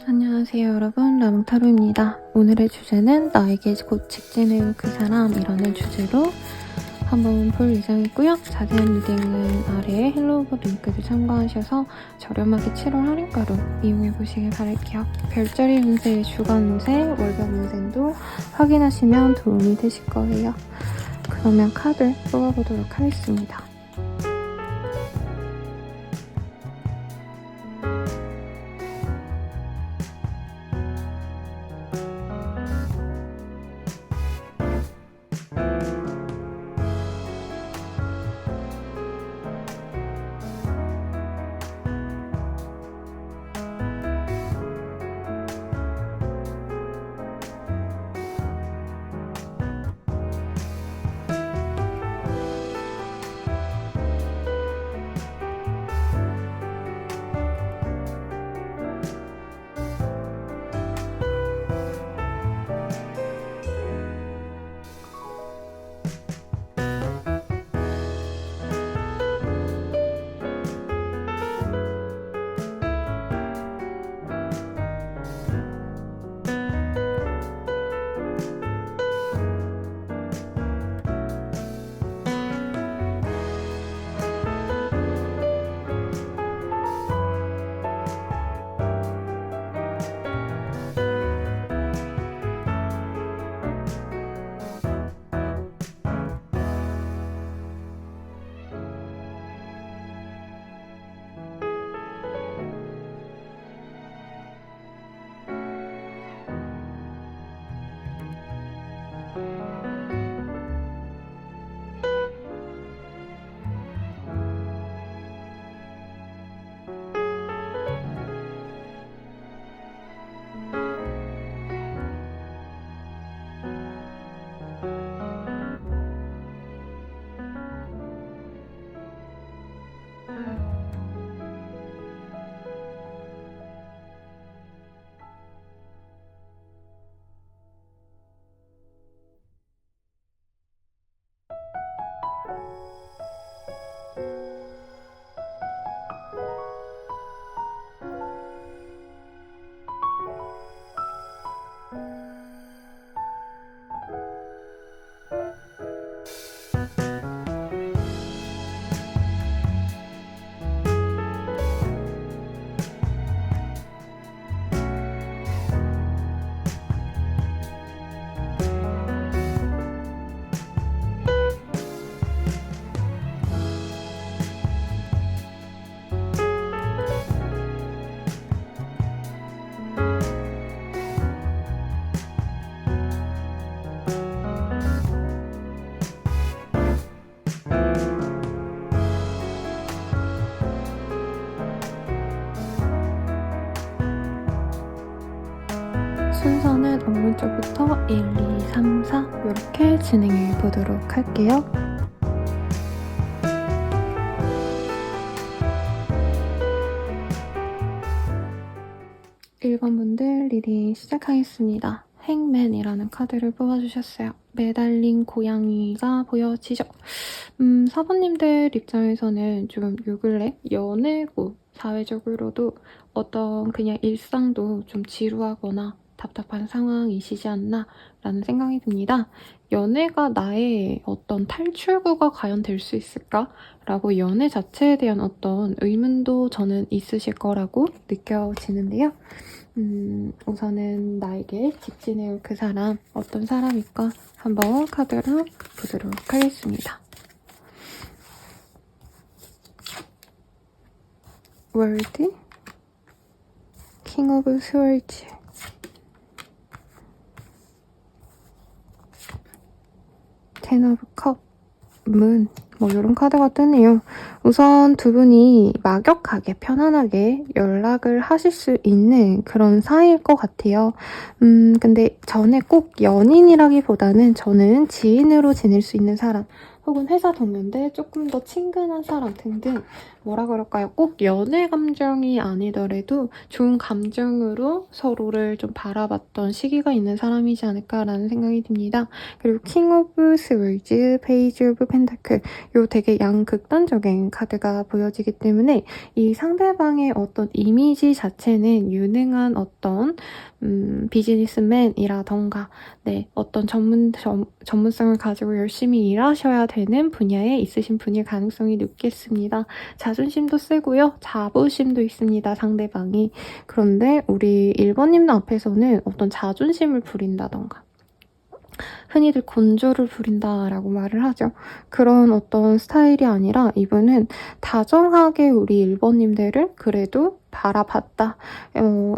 안녕하세요 여러분, 라몽타로입니다. 오늘의 주제는 나에게 곧 직진해올 그 사람이라는 주제로 한번 볼 예정이고요. 자세한 리딩은 아래에 헬로우버 링크를 참고하셔서 저렴하게 7월 할인가로 이용해보시길 바랄게요. 별자리 운세, 주간 운세, 월별 운세도 확인하시면 도움이 되실 거예요. 그러면 카드 뽑아보도록 하겠습니다. 순서는 오른쪽부터 1, 2, 3, 4 이렇게 진행해 보도록 할게요. 1번 분들 리딩 시작하겠습니다. 행맨이라는 카드를 뽑아주셨어요. 매달린 고양이가 보여지죠? 4번님들 입장에서는 좀 요 근래 연애고 사회적으로도 어떤 그냥 일상도 좀 지루하거나 답답한 상황이시지 않나 라는 생각이 듭니다. 연애가 나의 어떤 탈출구가 과연 될 수 있을까? 라고 연애 자체에 대한 어떤 의문도 저는 있으실 거라고 느껴지는데요. 우선은 나에게 직진해올 그 사람, 어떤 사람일까? 한번 카드를 보도록 하겠습니다. 월드, 킹 오브 스월즈, 텐 오브 컵, 문, 뭐 이런 카드가 뜨네요. 우선 두 분이 막역하게 편안하게 연락을 하실 수 있는 그런 사이일 것 같아요. 근데 전에 꼭 연인이라기보다는 저는 지인으로 지낼 수 있는 사람, 혹은 회사 동료인데 조금 더 친근한 사람 등등 뭐라 그럴까요? 꼭 연애 감정이 아니더라도 좋은 감정으로 서로를 좀 바라봤던 시기가 있는 사람이지 않을까라는 생각이 듭니다. 그리고 킹 오브 스월즈, 페이지 오브 펜타클 요 되게 양극단적인 카드가 보여지기 때문에 이 상대방의 어떤 이미지 자체는 유능한 어떤 비즈니스맨이라던가 어떤 전문성을 가지고 열심히 일하셔야 되는 분야에 있으신 분일 가능성이 높겠습니다. 자존심도 세고요. 자부심도 있습니다. 상대방이. 그런데 우리 1번님 앞에서는 어떤 자존심을 부린다던가 흔히들 곤조를 부린다라고 말을 하죠. 그런 어떤 스타일이 아니라 이분은 다정하게 우리 1번님들을 그래도 바라봤다.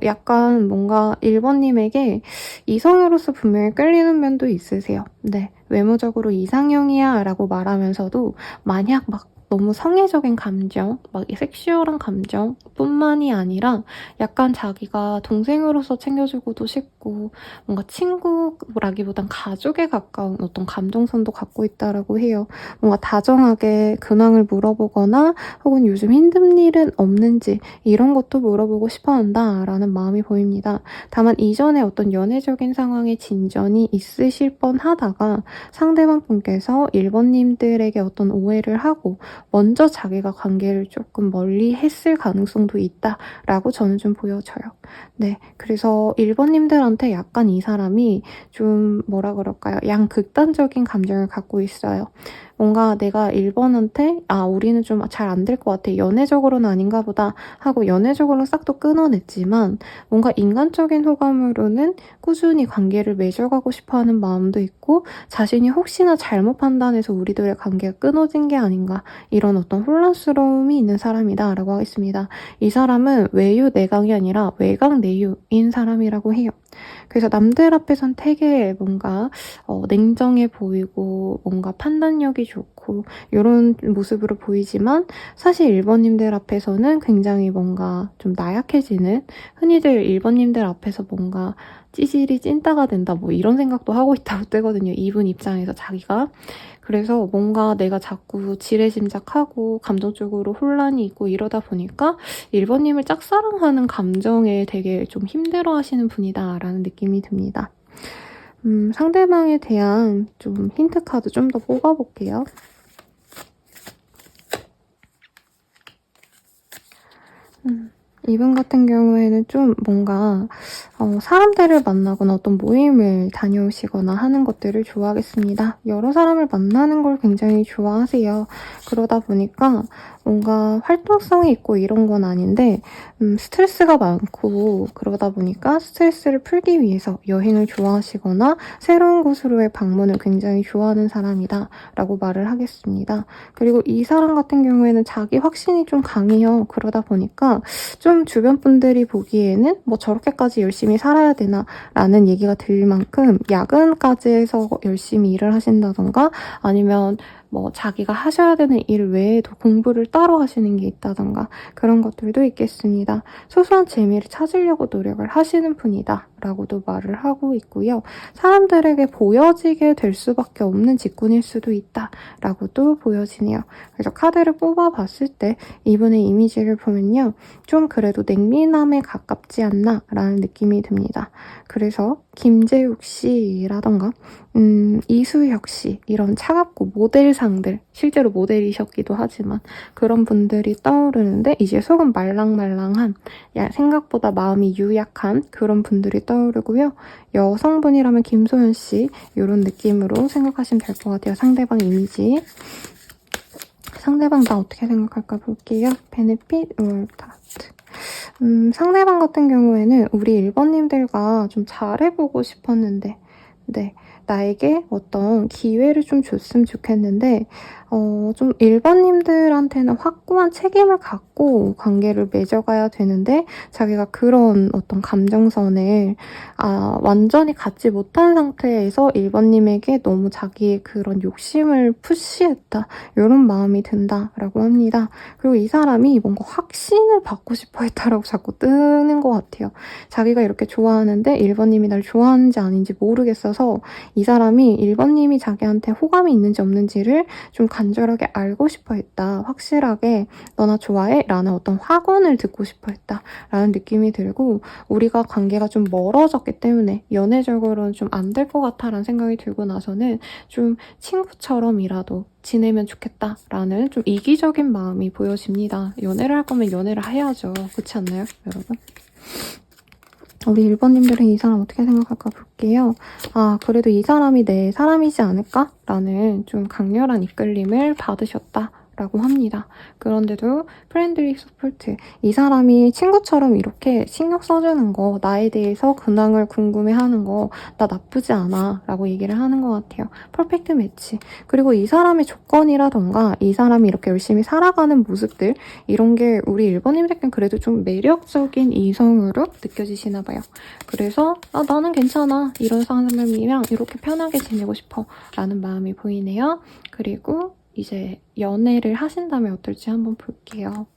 약간 뭔가 1번님에게 이성으로서 분명히 끌리는 면도 있으세요. 네, 외모적으로 이상형이야 라고 말하면서도 만약 막 너무 성애적인 감정, 막 섹슈얼한 감정 뿐만이 아니라 약간 자기가 동생으로서 챙겨주고도 싶고 뭔가 친구라기보단 가족에 가까운 어떤 감정선도 갖고 있다라고 해요. 뭔가 다정하게 근황을 물어보거나 혹은 요즘 힘든 일은 없는지 이런 것도 물어보고 싶어 한다라는 마음이 보입니다. 다만 이전에 어떤 연애적인 상황에 진전이 있으실 뻔하다가 상대방 분께서 1번님들에게 어떤 오해를 하고 먼저 자기가 관계를 조금 멀리 했을 가능성도 있다라고 저는 좀 보여져요. 네, 그래서 1번님들한테 약간 이 사람이 좀 뭐라 그럴까요? 양극단적인 감정을 갖고 있어요. 뭔가 내가 1번한테 우리는 좀 잘 안 될 것 같아. 연애적으로는 아닌가 보다 하고 연애적으로는 싹 또 끊어냈지만 뭔가 인간적인 호감으로는 꾸준히 관계를 맺어가고 싶어하는 마음도 있고 자신이 혹시나 잘못 판단해서 우리들의 관계가 끊어진 게 아닌가 이런 어떤 혼란스러움이 있는 사람이다 라고 하겠습니다. 이 사람은 외유 내강이 아니라 외강 내유인 사람이라고 해요. 그래서 남들 앞에선 되게 뭔가 냉정해 보이고 뭔가 판단력이 좋고 이런 모습으로 보이지만 사실 1번님들 앞에서는 굉장히 뭔가 좀 나약해지는 흔히들 1번님들 앞에서 뭔가 찌질이 찐따가 된다 뭐 이런 생각도 하고 있다고 뜨거든요. 이분 입장에서 자기가. 그래서 뭔가 내가 자꾸 지레짐작하고 감정적으로 혼란이 있고 이러다 보니까 1번님을 짝사랑하는 감정에 되게 좀 힘들어하시는 분이다라는 느낌이 듭니다. 상대방에 대한 좀 힌트 카드 좀 더 뽑아볼게요. 이분 같은 경우에는 좀 뭔가 사람들을 만나거나 어떤 모임을 다녀오시거나 하는 것들을 좋아하겠습니다. 여러 사람을 만나는 걸 굉장히 좋아하세요. 그러다 보니까 뭔가 활동성이 있고 이런 건 아닌데 스트레스가 많고 그러다 보니까 스트레스를 풀기 위해서 여행을 좋아하시거나 새로운 곳으로의 방문을 굉장히 좋아하는 사람이다 라고 말을 하겠습니다. 그리고 이 사람 같은 경우에는 자기 확신이 좀 강해요. 그러다 보니까 좀 주변 분들이 보기에는 뭐 저렇게까지 열심히 살아야 되나 라는 얘기가 들릴 만큼 야근까지 해서 열심히 일을 하신다던가 아니면 뭐 자기가 하셔야 되는 일 외에도 공부를 따로 하시는 게 있다던가 그런 것들도 있겠습니다. 소소한 재미를 찾으려고 노력을 하시는 분이다 라고도 말을 하고 있고요. 사람들에게 보여지게 될 수밖에 없는 직군일 수도 있다 라고도 보여지네요. 그래서 카드를 뽑아봤을 때 이분의 이미지를 보면요. 좀 그래도 냉미남에 가깝지 않나 라는 느낌이 듭니다. 그래서 김재욱 씨라던가 이수혁 씨 이런 차갑고 모델상들 실제로 모델이셨기도 하지만 그런 분들이 떠오르는데 이제 속은 말랑말랑한 생각보다 마음이 유약한 그런 분들이 떠오르고요. 여성분이라면 김소연 씨 이런 느낌으로 생각하시면 될 것 같아요. 상대방 이미지. 상대방 나 어떻게 생각할까 볼게요. 베네핏 월타트. 상대방 같은 경우에는 우리 1번님들과 좀 잘해보고 싶었는데 나에게 어떤 기회를 좀 줬으면 좋겠는데 좀 1번님들한테는 확고한 책임을 갖고 관계를 맺어가야 되는데 자기가 그런 어떤 감정선을 완전히 갖지 못한 상태에서 1번님에게 너무 자기의 그런 욕심을 푸시했다 이런 마음이 든다라고 합니다. 그리고 이 사람이 뭔가 확신을 받고 싶어 했다라고 자꾸 뜨는 것 같아요. 자기가 이렇게 좋아하는데 1번님이 날 좋아하는지 아닌지 모르겠어서 보여서 이 사람이 1번님이 자기한테 호감이 있는지 없는지를 좀 간절하게 알고 싶어 했다. 확실하게 너나 좋아해? 라는 어떤 확언을 듣고 싶어 했다. 라는 느낌이 들고 우리가 관계가 좀 멀어졌기 때문에 연애적으로는 좀 안 될 것 같아 라는 생각이 들고 나서는 좀 친구처럼이라도 지내면 좋겠다 라는 좀 이기적인 마음이 보여집니다. 연애를 할 거면 연애를 해야죠. 그렇지 않나요, 여러분? 우리 1번님들은 이 사람 어떻게 생각할까 볼게요. 아, 그래도 이 사람이 내 사람이지 않을까? 라는 좀 강렬한 이끌림을 받으셨다. 라고 합니다. 그런데도 프렌들리 서포트, 이 사람이 친구처럼 이렇게 신경 써주는 거, 나에 대해서 근황을 궁금해하는 거 나 나쁘지 않아 라고 얘기를 하는 것 같아요. 퍼펙트 매치. 그리고 이 사람의 조건이라던가 이 사람이 이렇게 열심히 살아가는 모습들, 이런 게 우리 1번님들께는 그래도 좀 매력적인 이성으로 느껴지시나 봐요. 그래서 나는 괜찮아, 이런 사람이랑 이렇게 편하게 지내고 싶어 라는 마음이 보이네요. 그리고 이제 연애를 하신다면 어떨지 한번 볼게요.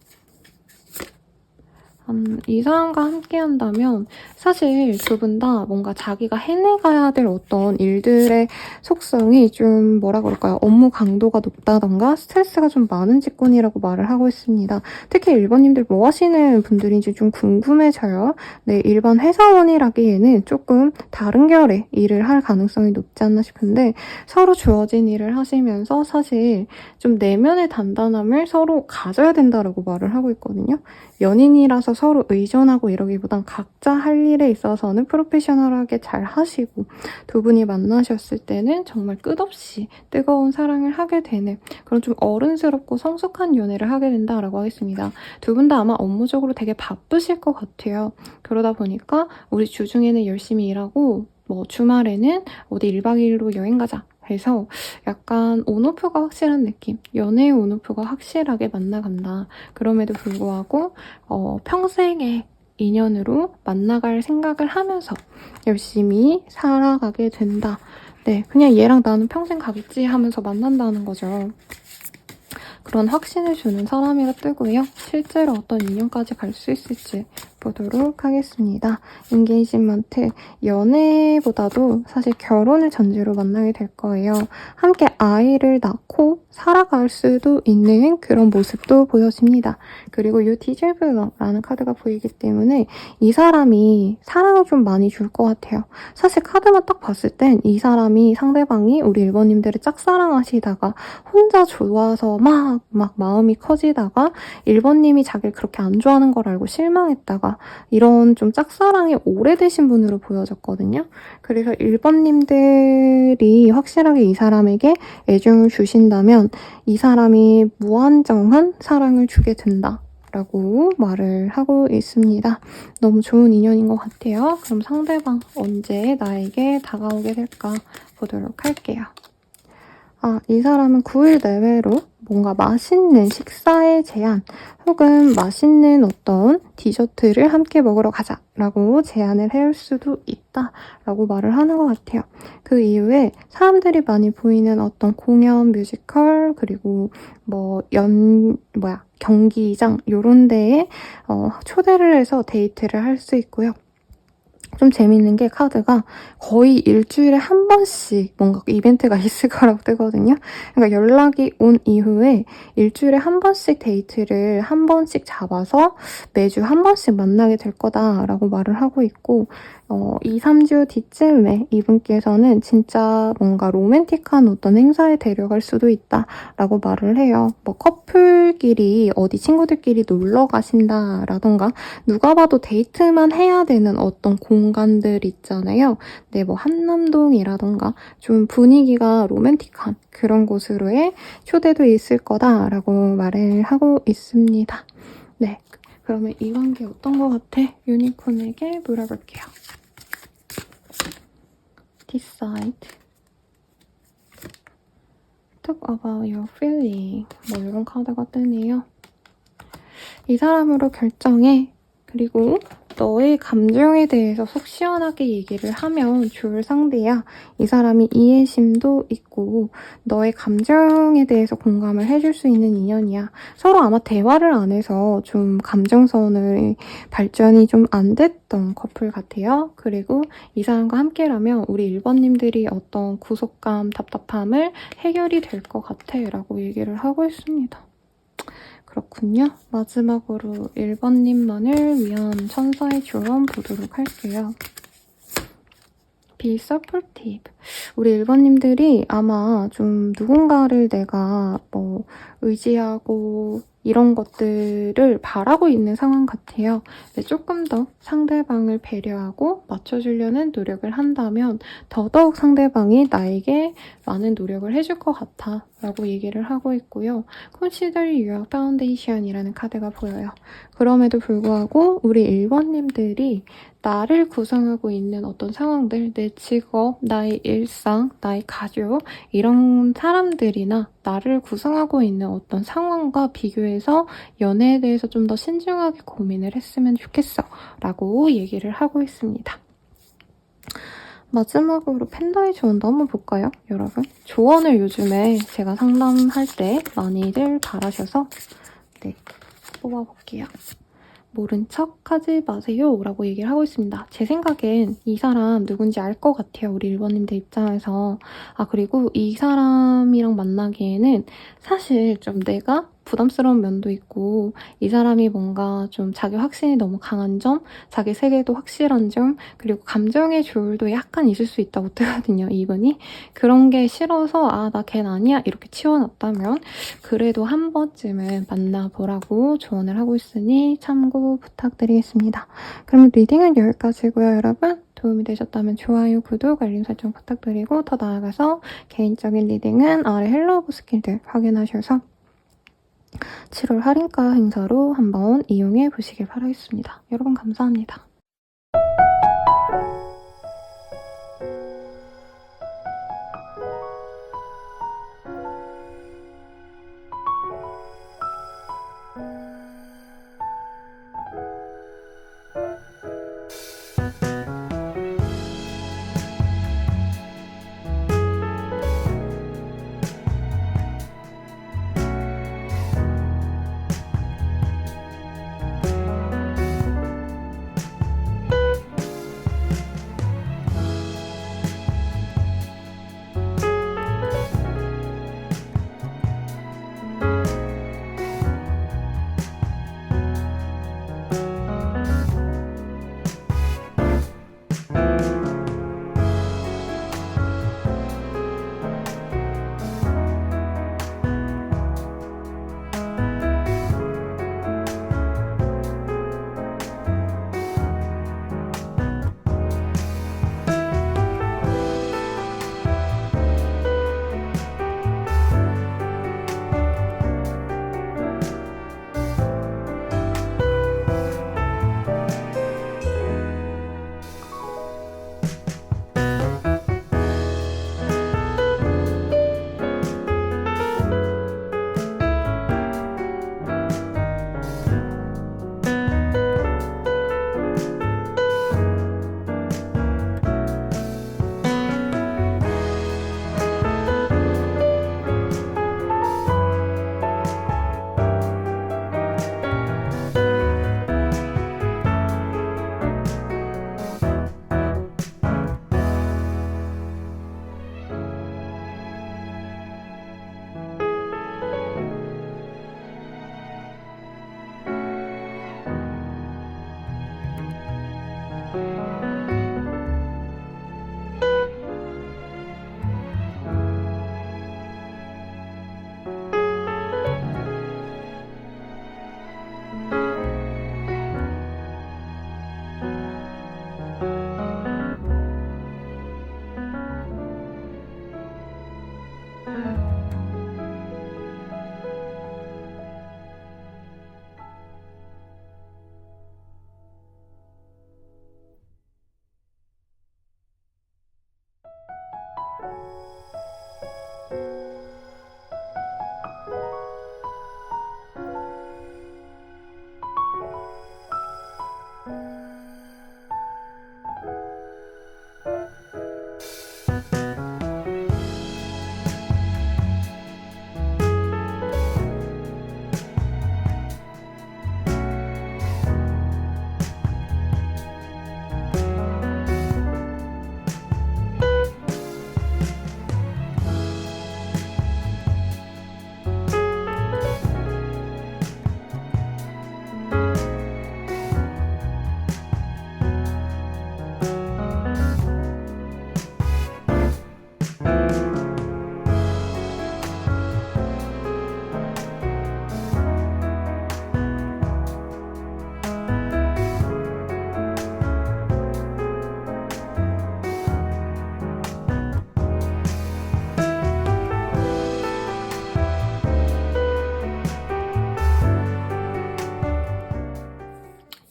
이 사람과 함께 한다면 사실 두 분 다 뭔가 자기가 해내가야 될 어떤 일들의 속성이 좀 뭐라 그럴까요? 업무 강도가 높다던가 스트레스가 좀 많은 직군이라고 말을 하고 있습니다. 특히 1번님들 뭐 하시는 분들인지 좀 궁금해져요. 네, 일반 회사원이라기에는 조금 다른 결의 일을 할 가능성이 높지 않나 싶은데 서로 주어진 일을 하시면서 사실 좀 내면의 단단함을 서로 가져야 된다라고 말을 하고 있거든요. 연인이라서 서로 의존하고 이러기보단 각자 할 일에 있어서는 프로페셔널하게 잘 하시고 두 분이 만나셨을 때는 정말 끝없이 뜨거운 사랑을 하게 되는 그런 좀 어른스럽고 성숙한 연애를 하게 된다라고 하겠습니다. 두 분 다 아마 업무적으로 되게 바쁘실 것 같아요. 그러다 보니까 우리 주중에는 열심히 일하고 뭐 주말에는 어디 1박 2일로 여행 가자 해서 약간 온오프가 확실한 느낌, 연애의 온오프가 확실하게 만나간다. 그럼에도 불구하고 평생의 인연으로 만나갈 생각을 하면서 열심히 살아가게 된다. 네, 그냥 얘랑 나는 평생 가겠지 하면서 만난다는 거죠. 그런 확신을 주는 사람이라 뜨고요. 실제로 어떤 인연까지 갈 수 있을지 보도록 하겠습니다. 인게이지먼트, 연애보다도 사실 결혼을 전제로 만나게 될 거예요. 함께 아이를 낳고 살아갈 수도 있는 그런 모습도 보여집니다. 그리고 이 디젤블러라는 카드가 보이기 때문에 이 사람이 사랑을 좀 많이 줄 것 같아요. 사실 카드만 딱 봤을 땐 이 사람이 상대방이 우리 1번님들을 짝사랑하시다가 혼자 좋아서 막 마음이 커지다가 1번님이 자기를 그렇게 안 좋아하는 걸 알고 실망했다가 이런 좀 짝사랑이 오래되신 분으로 보여졌거든요. 그래서 1번님들이 확실하게 이 사람에게 애정을 주신다면 이 사람이 무한정한 사랑을 주게 된다. 라고 말을 하고 있습니다. 너무 좋은 인연인 것 같아요. 그럼 상대방 언제 나에게 다가오게 될까 보도록 할게요. 이 사람은 9일 내외로 뭔가 맛있는 식사의 제안 혹은 맛있는 어떤 디저트를 함께 먹으러 가자 라고 제안을 해올 수도 있다 라고 말을 하는 것 같아요. 그 이후에 사람들이 많이 보이는 어떤 공연, 뮤지컬, 그리고 경기장 요런 데에 초대를 해서 데이트를 할 수 있고요. 좀 재밌는 게 카드가 거의 일주일에 한 번씩 뭔가 이벤트가 있을 거라고 뜨거든요. 그러니까 연락이 온 이후에 일주일에 한 번씩 데이트를 한 번씩 잡아서 매주 한 번씩 만나게 될 거다라고 말을 하고 있고 2, 3주 뒤쯤에 이분께서는 진짜 뭔가 로맨틱한 어떤 행사에 데려갈 수도 있다라고 말을 해요. 뭐 커플끼리 어디 친구들끼리 놀러 가신다라던가 누가 봐도 데이트만 해야 되는 어떤 공간들 있잖아요. 네, 뭐 한남동이라던가 좀 분위기가 로맨틱한 그런 곳으로의 초대도 있을 거다라고 말을 하고 있습니다. 네, 그러면 이 관계 어떤 것 같아? 유니콘에게 물어볼게요. Decide. Talk about your feeling. 뭐 이런 카드가 뜨네요. 이 사람으로 결정해. 그리고 너의 감정에 대해서 속 시원하게 얘기를 하면 좋을 상대야. 이 사람이 이해심도 있고 너의 감정에 대해서 공감을 해줄 수 있는 인연이야. 서로 아마 대화를 안 해서 좀 감정선의 발전이 좀 안 됐던 커플 같아요. 그리고 이 사람과 함께라면 우리 1번님들이 어떤 구속감, 답답함을 해결이 될 것 같아 라고 얘기를 하고 있습니다. 그렇군요. 마지막으로 1번님만을 위한 천사의 조언 보도록 할게요. Be supportive. 우리 1번님들이 아마 좀 누군가를 내가 의지하고 이런 것들을 바라고 있는 상황 같아요. 조금 더 상대방을 배려하고 맞춰주려는 노력을 한다면 더더욱 상대방이 나에게 많은 노력을 해줄 것 같아 라고 얘기를 하고 있고요. Consider your foundation이라는 카드가 보여요. 그럼에도 불구하고 우리 1번님들이 나를 구성하고 있는 어떤 상황들, 내 직업, 나의 일상, 나의 가족 이런 사람들이나 나를 구성하고 있는 어떤 상황과 비교해서 연애에 대해서 좀 더 신중하게 고민을 했으면 좋겠어 라고 얘기를 하고 있습니다. 마지막으로 팬더의 조언도 한번 볼까요, 여러분? 조언을 요즘에 제가 상담할 때 많이들 바라셔서 뽑아볼게요. 모른 척 하지 마세요 라고 얘기를 하고 있습니다. 제 생각엔 이 사람 누군지 알 것 같아요. 우리 1번님들 입장에서. 그리고 이 사람이랑 만나기에는 사실 좀 내가 부담스러운 면도 있고 이 사람이 뭔가 좀 자기 확신이 너무 강한 점, 자기 세계도 확실한 점, 그리고 감정의 조율도 약간 있을 수 있다고 뜨거든요, 이분이. 그런 게 싫어서 나 걘 아니야 이렇게 치워놨다면 그래도 한 번쯤은 만나보라고 조언을 하고 있으니 참고 부탁드리겠습니다. 그럼 리딩은 여기까지고요, 여러분. 도움이 되셨다면 좋아요, 구독, 알림 설정 부탁드리고 더 나아가서 개인적인 리딩은 아래 헬로우 스킬들 확인하셔서 7월 할인가 행사로 한번 이용해 보시길 바라겠습니다. 여러분 감사합니다.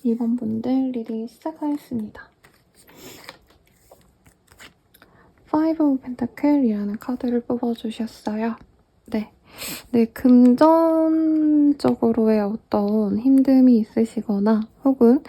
2번 분들 리딩 시작하겠습니다. Five of Pentacles이라는 카드를 뽑아주셨어요. 네, 금전적으로의 어떤 힘듦이 있으시거나 혹은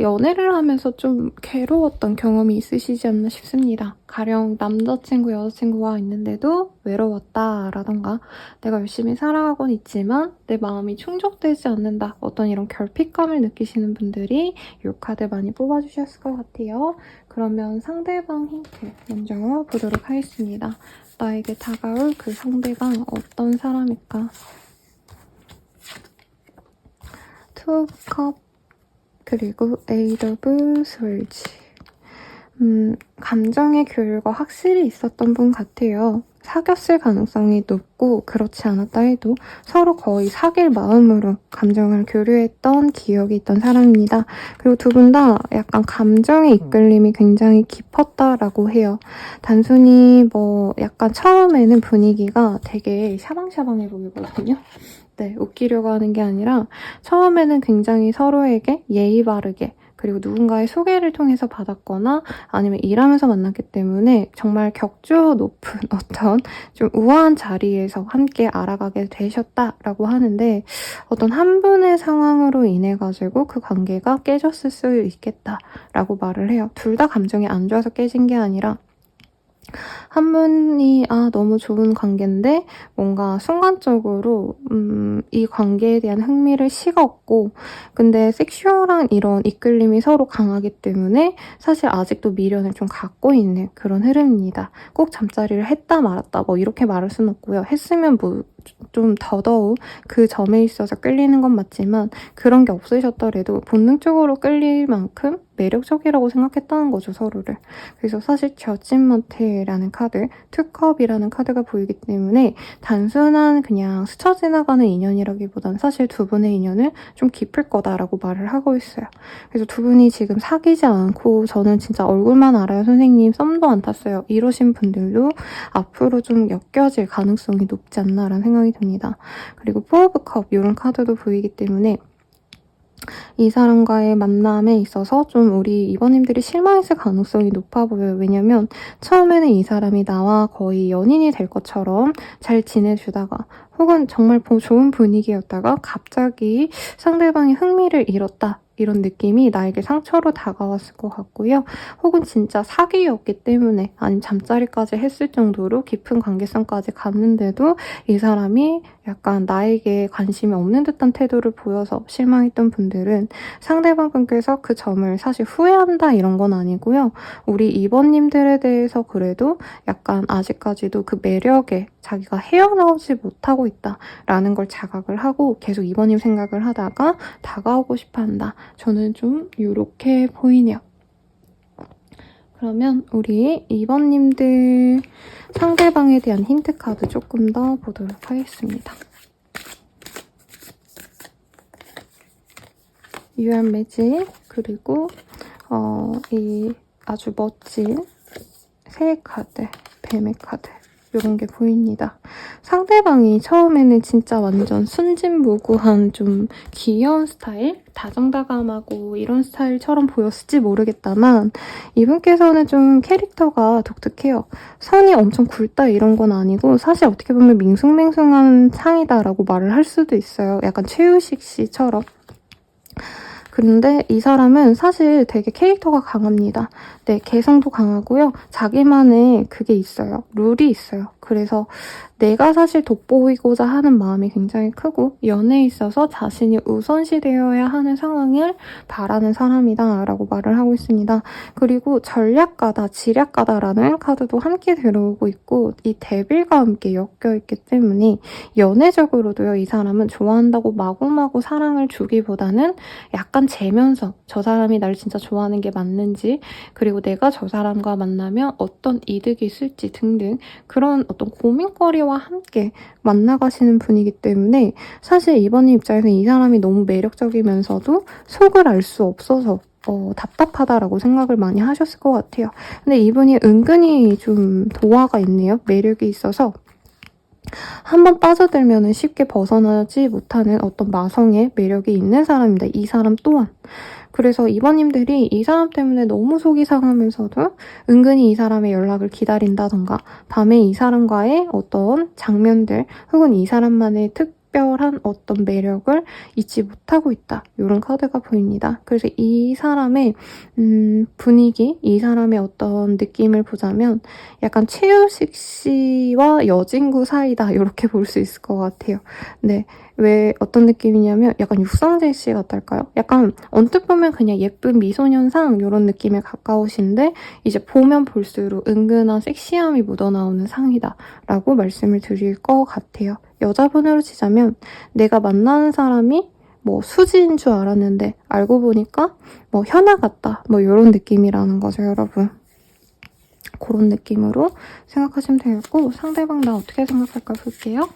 연애를 하면서 좀 괴로웠던 경험이 있으시지 않나 싶습니다. 가령 남자친구, 여자친구가 있는데도 외로웠다라던가 내가 열심히 살아가곤 있지만 내 마음이 충족되지 않는다. 어떤 이런 결핍감을 느끼시는 분들이 이 카드 많이 뽑아주셨을 것 같아요. 그러면 상대방 힌트 먼저 보도록 하겠습니다. 나에게 다가올 그 상대방 어떤 사람일까? Two of Cups 그리고 Eight of Swords. 감정의 교류가 확실히 있었던 분 같아요. 사귀었을 가능성이 높고 그렇지 않았다 해도 서로 거의 사귈 마음으로 감정을 교류했던 기억이 있던 사람입니다. 그리고 두 분 다 약간 감정의 이끌림이 굉장히 깊었다라고 해요. 단순히 뭐 약간 처음에는 분위기가 되게 샤방샤방해 보이거든요. 네, 웃기려고 하는 게 아니라 처음에는 굉장히 서로에게 예의 바르게 그리고 누군가의 소개를 통해서 받았거나 아니면 일하면서 만났기 때문에 정말 격조 높은 어떤 좀 우아한 자리에서 함께 알아가게 되셨다라고 하는데 어떤 한 분의 상황으로 인해 가지고 그 관계가 깨졌을 수 있겠다라고 말을 해요. 둘 다 감정이 안 좋아서 깨진 게 아니라 한 분이 너무 좋은 관계인데 뭔가 순간적으로 이 관계에 대한 흥미를 식었고 근데 섹슈얼한 이런 이끌림이 서로 강하기 때문에 사실 아직도 미련을 좀 갖고 있는 그런 흐름입니다. 꼭 잠자리를 했다 말았다 뭐 이렇게 말할 수는 없고요. 했으면 뭐 좀 더더욱 그 점에 있어서 끌리는 건 맞지만 그런 게 없으셨더라도 본능적으로 끌릴 만큼 매력적이라고 생각했다는 거죠, 서로를. 그래서 사실 저짓먼트라는 카드, 투컵이라는 카드가 보이기 때문에 단순한 그냥 스쳐 지나가는 인연이라기보단 사실 두 분의 인연은 좀 깊을 거다라고 말을 하고 있어요. 그래서 두 분이 지금 사귀지 않고 저는 진짜 얼굴만 알아요, 선생님. 썸도 안 탔어요. 이러신 분들도 앞으로 좀 엮여질 가능성이 높지 않나라는 생각이 듭니다. 그리고 포 오브 컵 이런 카드도 보이기 때문에 이 사람과의 만남에 있어서 좀 우리 이번님들이 실망했을 가능성이 높아 보여요. 왜냐면 처음에는 이 사람이 나와 거의 연인이 될 것처럼 잘 지내주다가 혹은 정말 좋은 분위기였다가 갑자기 상대방이 흥미를 잃었다. 이런 느낌이 나에게 상처로 다가왔을 것 같고요. 혹은 진짜 사귀였기 때문에 아니면 잠자리까지 했을 정도로 깊은 관계성까지 갔는데도 이 사람이 약간 나에게 관심이 없는 듯한 태도를 보여서 실망했던 분들은 상대방 분께서 그 점을 사실 후회한다 이런 건 아니고요. 우리 이번님들에 대해서 그래도 약간 아직까지도 그 매력에 자기가 헤어나오지 못하고 있다라는 걸 자각을 하고 계속 이번님 생각을 하다가 다가오고 싶어 한다. 저는 좀 이렇게 보이네요. 그러면 우리 2번님들 상대방에 대한 힌트 카드 조금 더 보도록 하겠습니다. 유한 매직 그리고 이 아주 멋진 새 카드, 뱀의 카드 이런 게 보입니다. 상대방이 처음에는 진짜 완전 순진무구한 좀 귀여운 스타일? 다정다감하고 이런 스타일처럼 보였을지 모르겠다만 이분께서는 좀 캐릭터가 독특해요. 선이 엄청 굵다 이런 건 아니고 사실 어떻게 보면 밍숭맹숭한 상이다라고 말을 할 수도 있어요. 약간 최유식 씨처럼. 근데 이 사람은 사실 되게 캐릭터가 강합니다. 네, 개성도 강하고요. 자기만의 그게 있어요. 룰이 있어요. 그래서 내가 사실 돋보이고자 하는 마음이 굉장히 크고 연애에 있어서 자신이 우선시되어야 하는 상황을 바라는 사람이다 라고 말을 하고 있습니다. 그리고 전략가다, 지략가다라는 카드도 함께 들어오고 있고 이 데빌과 함께 엮여있기 때문에 연애적으로도요. 이 사람은 좋아한다고 마구마구 사랑을 주기보다는 약간 재면서 저 사람이 날 진짜 좋아하는 게 맞는지 그리고 내가 저 사람과 만나면 어떤 이득이 있을지 등등 그런 어떤 고민거리와 함께 만나가시는 분이기 때문에 사실 이번님 입장에서는 이 사람이 너무 매력적이면서도 속을 알 수 없어서 답답하다라고 생각을 많이 하셨을 것 같아요. 근데 이분이 은근히 좀 도화가 있네요. 매력이 있어서 한번 빠져들면 쉽게 벗어나지 못하는 어떤 마성의 매력이 있는 사람입니다. 이 사람 또한. 그래서 이번님들이 이 사람 때문에 너무 속이 상하면서도 은근히 이 사람의 연락을 기다린다던가 밤에 이 사람과의 어떤 장면들 혹은 이 사람만의 특별한 어떤 매력을 잊지 못하고 있다. 이런 카드가 보입니다. 그래서 이 사람의 분위기, 이 사람의 어떤 느낌을 보자면 약간 최우식 씨와 여진구 사이다. 이렇게 볼 수 있을 것 같아요. 네. 왜 어떤 느낌이냐면 약간 육성재 씨 같달까요? 약간 언뜻 보면 그냥 예쁜 미소년상 이런 느낌에 가까우신데 이제 보면 볼수록 은근한 섹시함이 묻어나오는 상이다 라고 말씀을 드릴 것 같아요. 여자분으로 치자면 내가 만나는 사람이 뭐 수지인 줄 알았는데 알고 보니까 뭐 현아 같다 뭐 이런 느낌이라는 거죠, 여러분. 그런 느낌으로 생각하시면 되고 상대방 나 어떻게 생각할까 볼게요.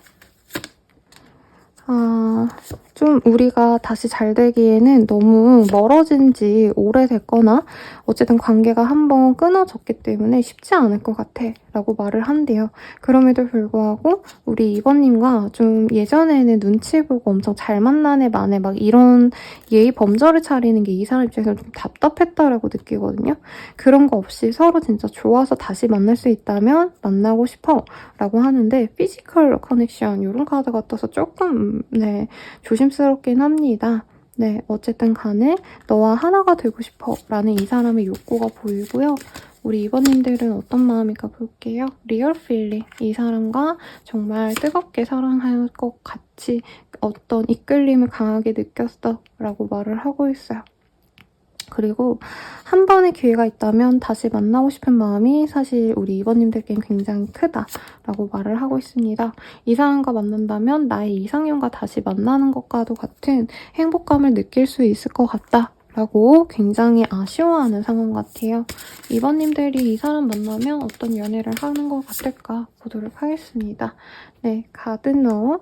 좀 우리가 다시 잘 되기에는 너무 멀어진 지 오래됐거나 어쨌든 관계가 한번 끊어졌기 때문에 쉽지 않을 것 같아 라고 말을 한대요. 그럼에도 불구하고 우리 이번님과 좀 예전에는 눈치 보고 엄청 잘 만나네 마네 막 이런 예의 범절을 차리는 게 이 사람 입장에서는 좀 답답했다라고 느끼거든요. 그런 거 없이 서로 진짜 좋아서 다시 만날 수 있다면 만나고 싶어 라고 하는데 피지컬 커넥션 이런 카드가 떠서 조금 조심스럽긴 합니다. 네, 어쨌든 간에 너와 하나가 되고 싶어 라는 이 사람의 욕구가 보이고요. 우리 이번님들은 어떤 마음일까 볼게요. 리얼 필링. 이 사람과 정말 뜨겁게 사랑할 것 같이 어떤 이끌림을 강하게 느꼈어 라고 말을 하고 있어요. 그리고 한 번의 기회가 있다면 다시 만나고 싶은 마음이 사실 우리 이번님들께는 굉장히 크다라고 말을 하고 있습니다. 이 사람과 만난다면 나의 이상형과 다시 만나는 것과도 같은 행복감을 느낄 수 있을 것 같다. 라고 굉장히 아쉬워하는 상황 같아요. 이번님들이 이 사람 만나면 어떤 연애를 하는 것 같을까 보도록 하겠습니다. 네, 가드너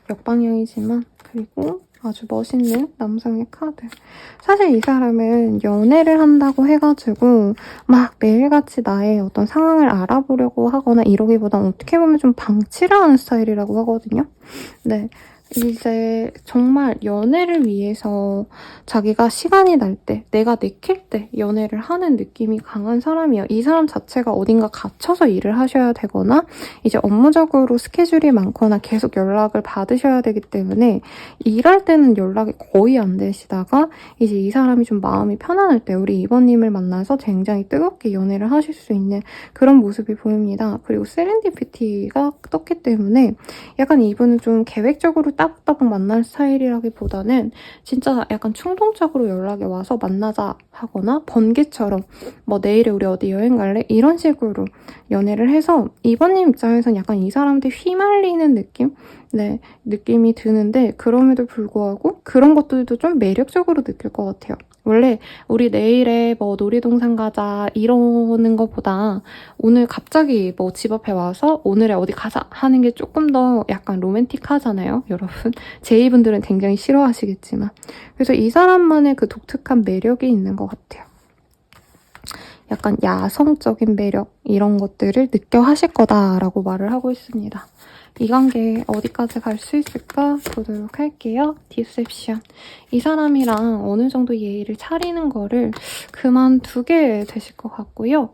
역방향이지만 그리고 아주 멋있는 남성의 카드. 사실 이 사람은 연애를 한다고 해가지고 막 매일같이 나의 어떤 상황을 알아보려고 하거나 이러기보단 어떻게 보면 좀 방치를 하는 스타일이라고 하거든요. 네. 이제 정말 연애를 위해서 자기가 시간이 날 때, 내가 내킬 때 연애를 하는 느낌이 강한 사람이에요. 이 사람 자체가 어딘가 갇혀서 일을 하셔야 되거나 이제 업무적으로 스케줄이 많거나 계속 연락을 받으셔야 되기 때문에 일할 때는 연락이 거의 안 되시다가 이제 이 사람이 좀 마음이 편안할 때 우리 이번님을 만나서 굉장히 뜨겁게 연애를 하실 수 있는 그런 모습이 보입니다. 그리고 세렌디피티가 떴기 때문에 약간 이분은 좀 계획적으로 따박따박 만날 스타일이라기보다는 진짜 약간 충동적으로 연락이 와서 만나자 하거나 번개처럼 뭐 내일에 우리 어디 여행 갈래? 이런 식으로 연애를 해서 이번님 입장에선 약간 이 사람한테 휘말리는 느낌? 네, 느낌이 드는데 그럼에도 불구하고 그런 것들도 좀 매력적으로 느낄 것 같아요. 원래 우리 내일에 뭐 놀이동산 가자 이러는 것보다 오늘 갑자기 뭐 집 앞에 와서 오늘에 어디 가자 하는 게 조금 더 약간 로맨틱하잖아요, 여러분. 제이분들은 굉장히 싫어하시겠지만. 그래서 이 사람만의 그 독특한 매력이 있는 것 같아요. 약간 야성적인 매력 이런 것들을 느껴 하실 거다라고 말을 하고 있습니다. 이 관계 어디까지 갈 수 있을까 보도록 할게요. 디셉션. 이 사람이랑 어느 정도 예의를 차리는 거를 그만두게 되실 것 같고요.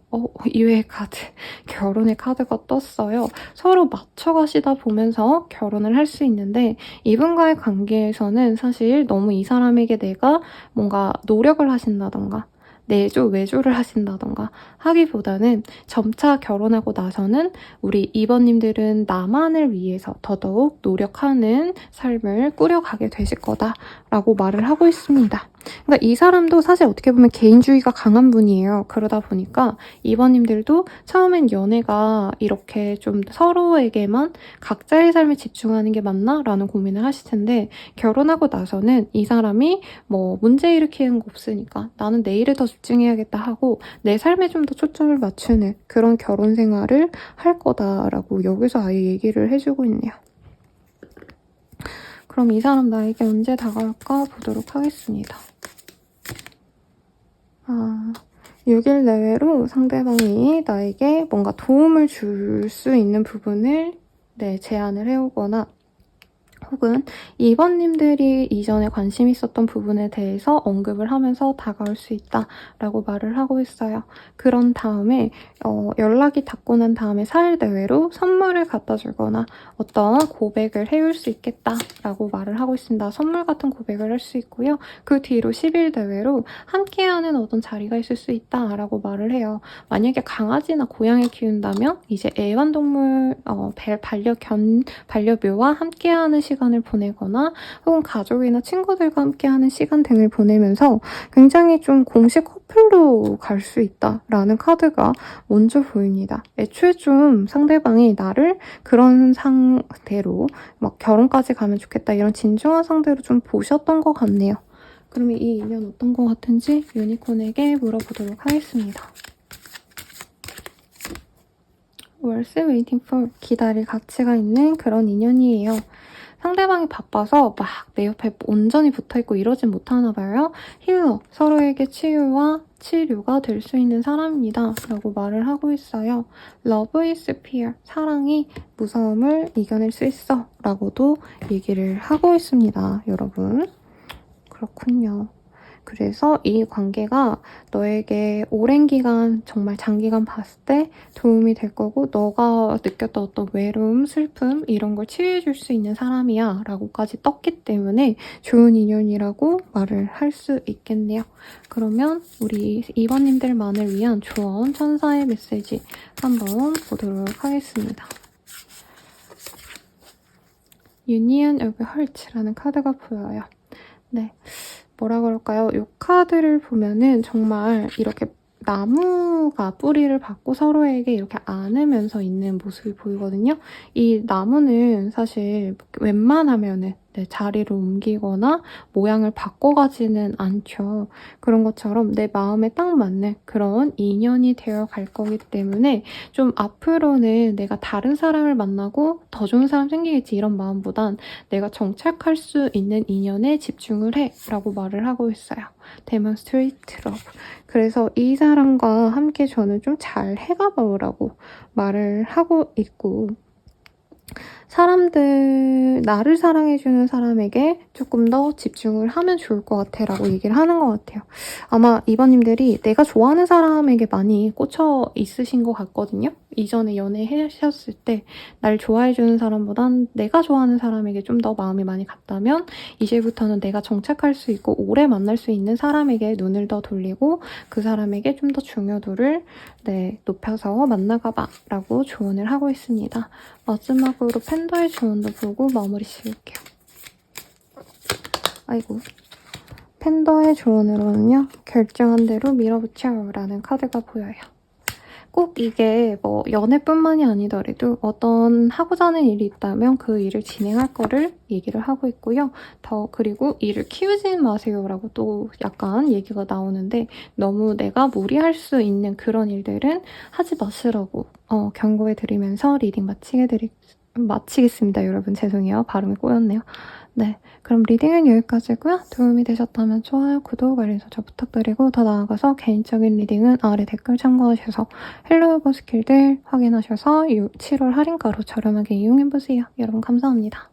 이외의 카드. 결혼의 카드가 떴어요. 서로 맞춰가시다 보면서 결혼을 할 수 있는데 이분과의 관계에서는 사실 너무 이 사람에게 내가 뭔가 노력을 하신다던가 내조, 외조를 하신다던가 하기보다는 점차 결혼하고 나서는 우리 이번님들은 나만을 위해서 더더욱 노력하는 삶을 꾸려가게 되실 거다라고 말을 하고 있습니다. 그러니까 이 사람도 사실 어떻게 보면 개인주의가 강한 분이에요. 그러다 보니까 이번님들도 처음엔 연애가 이렇게 좀 서로에게만 각자의 삶에 집중하는 게 맞나? 라는 고민을 하실 텐데 결혼하고 나서는 이 사람이 뭐 문제 일으키는 거 없으니까 나는 내 일에 더 집중해야겠다 하고 내 삶에 좀 더 초점을 맞추는 그런 결혼 생활을 할 거다라고 여기서 아예 얘기를 해주고 있네요. 그럼 이 사람 나에게 언제 다가올까 보도록 하겠습니다. 6일 내외로 상대방이 나에게 뭔가 도움을 줄 수 있는 부분을 제안을 해오거나 혹은 2번님들이 이전에 관심 있었던 부분에 대해서 언급을 하면서 다가올 수 있다라고 말을 하고 있어요. 그런 다음에 연락이 닿고 난 다음에 4일 내외로 선물을 갖다 주거나 어떤 고백을 해올 수 있겠다라고 말을 하고 있습니다. 선물 같은 고백을 할 수 있고요. 그 뒤로 10일 내외로 함께하는 어떤 자리가 있을 수 있다라고 말을 해요. 만약에 강아지나 고양이 키운다면 이제 애완동물 반려묘와 함께하는 시간을 보내거나 혹은 가족이나 친구들과 함께하는 시간 등을 보내면서 굉장히 좀 공식 커플로 갈 수 있다라는 카드가 먼저 보입니다. 애초에 좀 상대방이 나를 그런 상대로 막 결혼까지 가면 좋겠다 이런 진중한 상대로 좀 보셨던 것 같네요. 그러면 이 인연 어떤 것 같은지 유니콘에게 물어보도록 하겠습니다. Worth waiting for. 기다릴 가치가 있는 그런 인연이에요. 상대방이 바빠서 막 내 옆에 온전히 붙어있고 이러진 못하나 봐요. 힐러, 서로에게 치유와 치료가 될 수 있는 사람입니다. 라고 말을 하고 있어요. Love is fear. 사랑이 무서움을 이겨낼 수 있어. 라고도 얘기를 하고 있습니다. 여러분. 그렇군요. 그래서 이 관계가 너에게 오랜 기간, 정말 장기간 봤을 때 도움이 될 거고 너가 느꼈던 어떤 외로움, 슬픔 이런 걸 치유해줄 수 있는 사람이야 라고까지 떴기 때문에 좋은 인연이라고 말을 할 수 있겠네요. 그러면 우리 2번님들만을 위한 조언, 천사의 메시지 한번 보도록 하겠습니다. Union of Hearts라는 카드가 보여요. 네. 뭐라 그럴까요? 이 카드를 보면은 정말 이렇게 나무가 뿌리를 받고 서로에게 이렇게 안으면서 있는 모습이 보이거든요. 이 나무는 사실 웬만하면은 자리를 옮기거나 모양을 바꿔가지는 않죠. 그런 것처럼 내 마음에 딱 맞는 그런 인연이 되어 갈 거기 때문에 좀 앞으로는 내가 다른 사람을 만나고 더 좋은 사람 생기겠지 이런 마음보단 내가 정착할 수 있는 인연에 집중을 해 라고 말을 하고 있어요. Demonstrate love. 그래서 이 사람과 함께 저는 좀 잘 해가보라고 말을 하고 있고 나를 사랑해주는 사람에게 조금 더 집중을 하면 좋을 것 같아 라고 얘기를 하는 것 같아요. 아마 이번님들이 내가 좋아하는 사람에게 많이 꽂혀 있으신 것 같거든요. 이전에 연애하셨을 때 날 좋아해주는 사람보단 내가 좋아하는 사람에게 좀 더 마음이 많이 갔다면 이제부터는 내가 정착할 수 있고 오래 만날 수 있는 사람에게 눈을 더 돌리고 그 사람에게 좀 더 중요도를 높여서 만나가봐 라고 조언을 하고 있습니다. 마지막으로 팬더의 조언도 보고 마무리 지을게요. 아이고. 팬더의 조언으로는요. 결정한 대로 밀어붙여 라는 카드가 보여요. 꼭 이게 뭐 연애뿐만이 아니더라도 어떤 하고자 하는 일이 있다면 그 일을 진행할 거를 얘기를 하고 있고요. 그리고 일을 키우지 마세요라고 또 약간 얘기가 나오는데 너무 내가 무리할 수 있는 그런 일들은 하지 마시라고 경고해드리면서 리딩 마치겠습니다. 여러분 죄송해요. 발음이 꼬였네요. 네, 그럼 리딩은 여기까지고요. 도움이 되셨다면 좋아요, 구독, 알림 설정 부탁드리고 더 나아가서 개인적인 리딩은 아래 댓글 참고하셔서 헬로우버 스킬들 확인하셔서 7월 할인가로 저렴하게 이용해보세요. 여러분 감사합니다.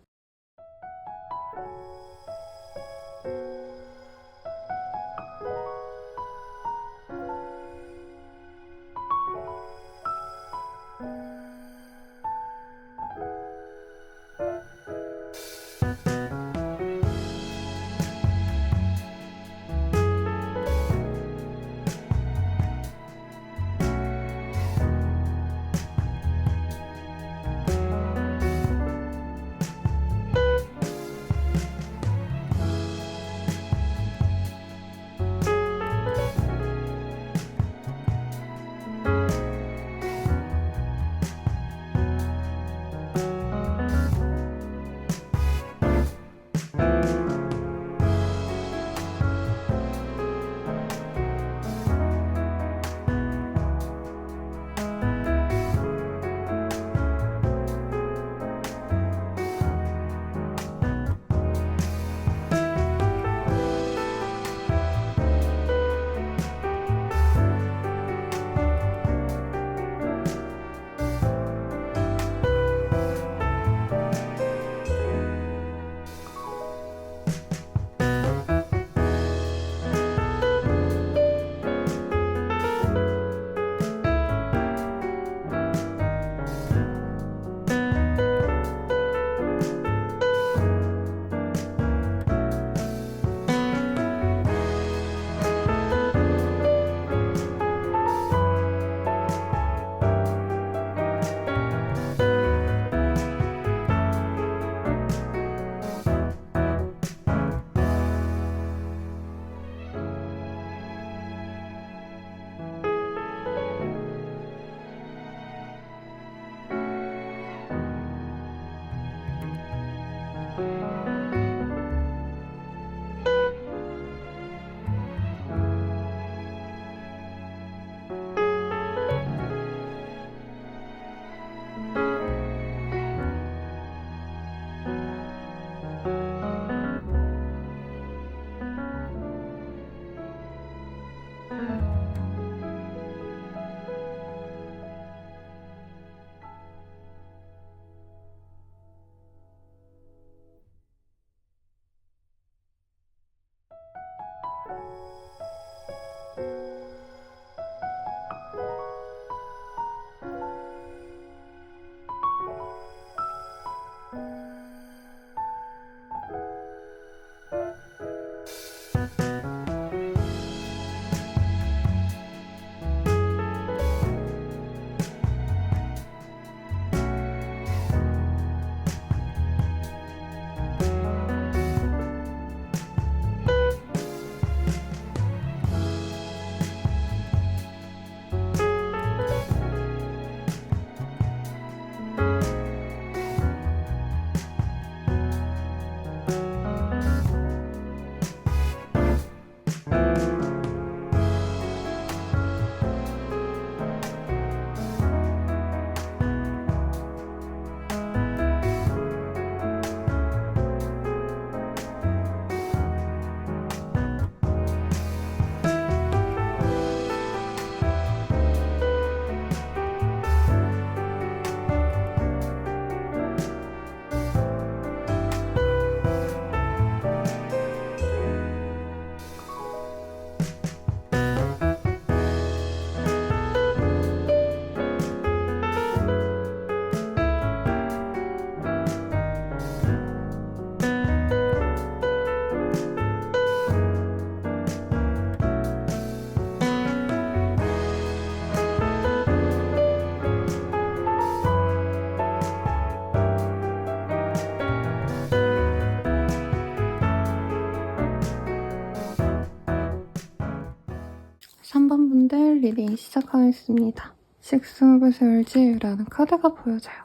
3번 분들 리딩 시작하겠습니다. 식스 오브 스월즈라는 카드가 보여져요.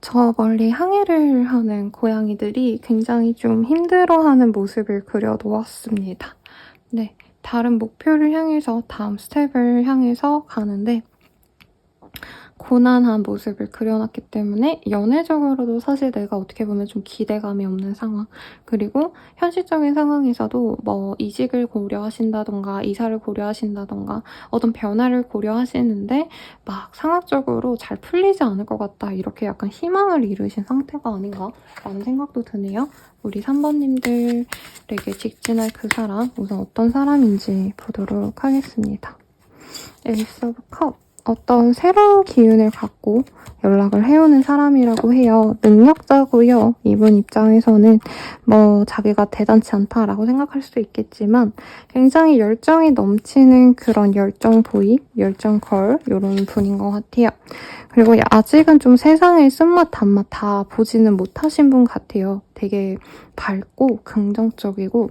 저 멀리 항해를 하는 고양이들이 굉장히 좀 힘들어하는 모습을 그려놓았습니다. 네, 다른 목표를 향해서 다음 스텝을 향해서 가는데 고난한 모습을 그려놨기 때문에 연애적으로도 사실 내가 어떻게 보면 좀 기대감이 없는 상황, 그리고 현실적인 상황에서도 뭐 이직을 고려하신다던가 이사를 고려하신다던가 어떤 변화를 고려하시는데 막 상황적으로 잘 풀리지 않을 것 같다, 이렇게 약간 희망을 잃으신 상태가 아닌가라는 생각도 드네요. 우리 3번님들에게 직진할 그 사람, 우선 어떤 사람인지 보도록 하겠습니다. 에이스 오브 컵, 어떤 새로운 기운을 갖고 연락을 해오는 사람이라고 해요. 능력자고요. 이분 입장에서는 뭐 자기가 대단치 않다라고 생각할 수도 있겠지만 굉장히 열정이 넘치는 그런 열정 보이, 열정 걸, 이런 분인 것 같아요. 그리고 아직은 좀 세상의 쓴맛 단맛 다 보지는 못하신 분 같아요. 되게 밝고 긍정적이고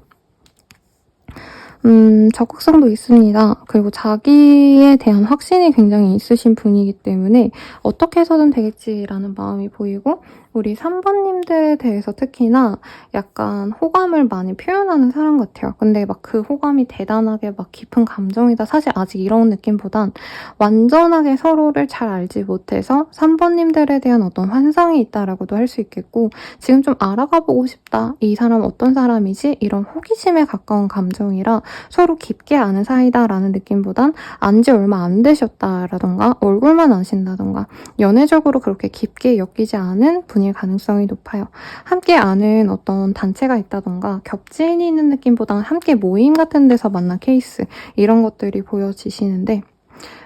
적극성도 있습니다. 그리고 자기에 대한 확신이 굉장히 있으신 분이기 때문에 어떻게 해서든 되겠지라는 마음이 보이고, 우리 3번님들에 대해서 특히나 약간 호감을 많이 표현하는 사람 같아요. 근데 막 그 호감이 대단하게 막 깊은 감정이다, 사실 아직 이런 느낌보단 완전하게 서로를 잘 알지 못해서 3번님들에 대한 어떤 환상이 있다라고도 할 수 있겠고, 지금 좀 알아가 보고 싶다, 이 사람 어떤 사람이지, 이런 호기심에 가까운 감정이라 서로 깊게 아는 사이다라는 느낌보단 안지 얼마 안 되셨다라던가 얼굴만 아신다던가 연애적으로 그렇게 깊게 엮이지 않은 분일 가능성이 높아요. 함께 아는 어떤 단체가 있다던가 겹친이 있는 느낌보다는 함께 모임 같은 데서 만난 케이스, 이런 것들이 보여지시는데,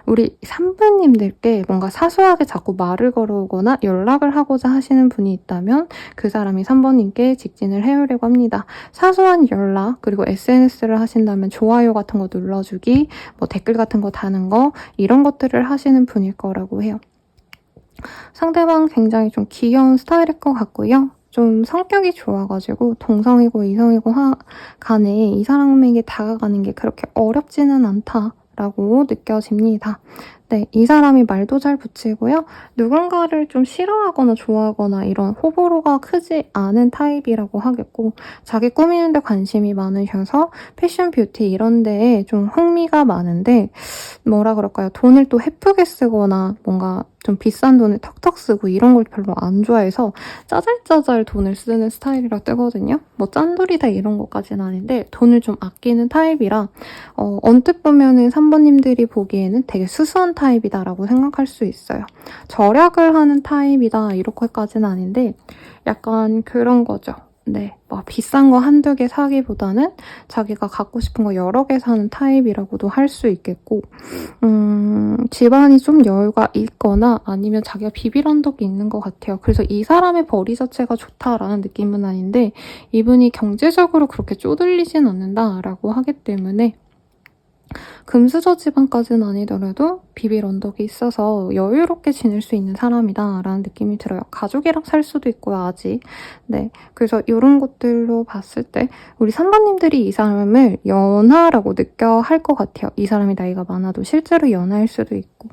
우리 3번님들께 뭔가 사소하게 자꾸 말을 걸어오거나 연락을 하고자 하시는 분이 있다면 그 사람이 3번님께 직진을 해오려고 합니다. 사소한 연락, 그리고 SNS를 하신다면 좋아요 같은 거 눌러주기, 뭐 댓글 같은 거 다는 거, 이런 것들을 하시는 분일 거라고 해요. 상대방 굉장히 좀 귀여운 스타일일 것 같고요. 좀 성격이 좋아가지고 동성이고 이성이고 간에 이 사람에게 다가가는 게 그렇게 어렵지는 않다라고 느껴집니다. 네, 이 사람이 말도 잘 붙이고요. 누군가를 좀 싫어하거나 좋아하거나 이런 호불호가 크지 않은 타입이라고 하겠고, 자기 꾸미는 데 관심이 많으셔서 패션 뷰티 이런 데에 좀 흥미가 많은데, 뭐라 그럴까요? 돈을 또 헤프게 쓰거나 뭔가 좀 비싼 돈을 턱턱 쓰고 이런 걸 별로 안 좋아해서 짜잘짜잘 돈을 쓰는 스타일이라 뜨거든요. 뭐 짠돌이다 이런 것까지는 아닌데 돈을 좀 아끼는 타입이라 언뜻 보면은 3번님들이 보기에는 되게 수수한 타입이다라고 생각할 수 있어요. 절약을 하는 타입이다 이렇게까지는 아닌데 약간 그런 거죠. 네, 뭐 비싼 거 한두 개 사기보다는 자기가 갖고 싶은 거 여러 개 사는 타입이라고도 할 수 있겠고 집안이 좀 여유가 있거나 아니면 자기가 비빌 언덕이 있는 것 같아요. 그래서 이 사람의 벌이 자체가 좋다라는 느낌은 아닌데 이분이 경제적으로 그렇게 쪼들리진 않는다라고 하기 때문에 금수저 집안까지는 아니더라도 비빌 언덕이 있어서 여유롭게 지낼 수 있는 사람이다 라는 느낌이 들어요. 가족이랑 살 수도 있고요, 아직. 네, 그래서 이런 것들로 봤을 때 우리 3번님들이 이 사람을 연하라고 느껴 할 것 같아요. 이 사람이 나이가 많아도 실제로 연하일 수도 있고.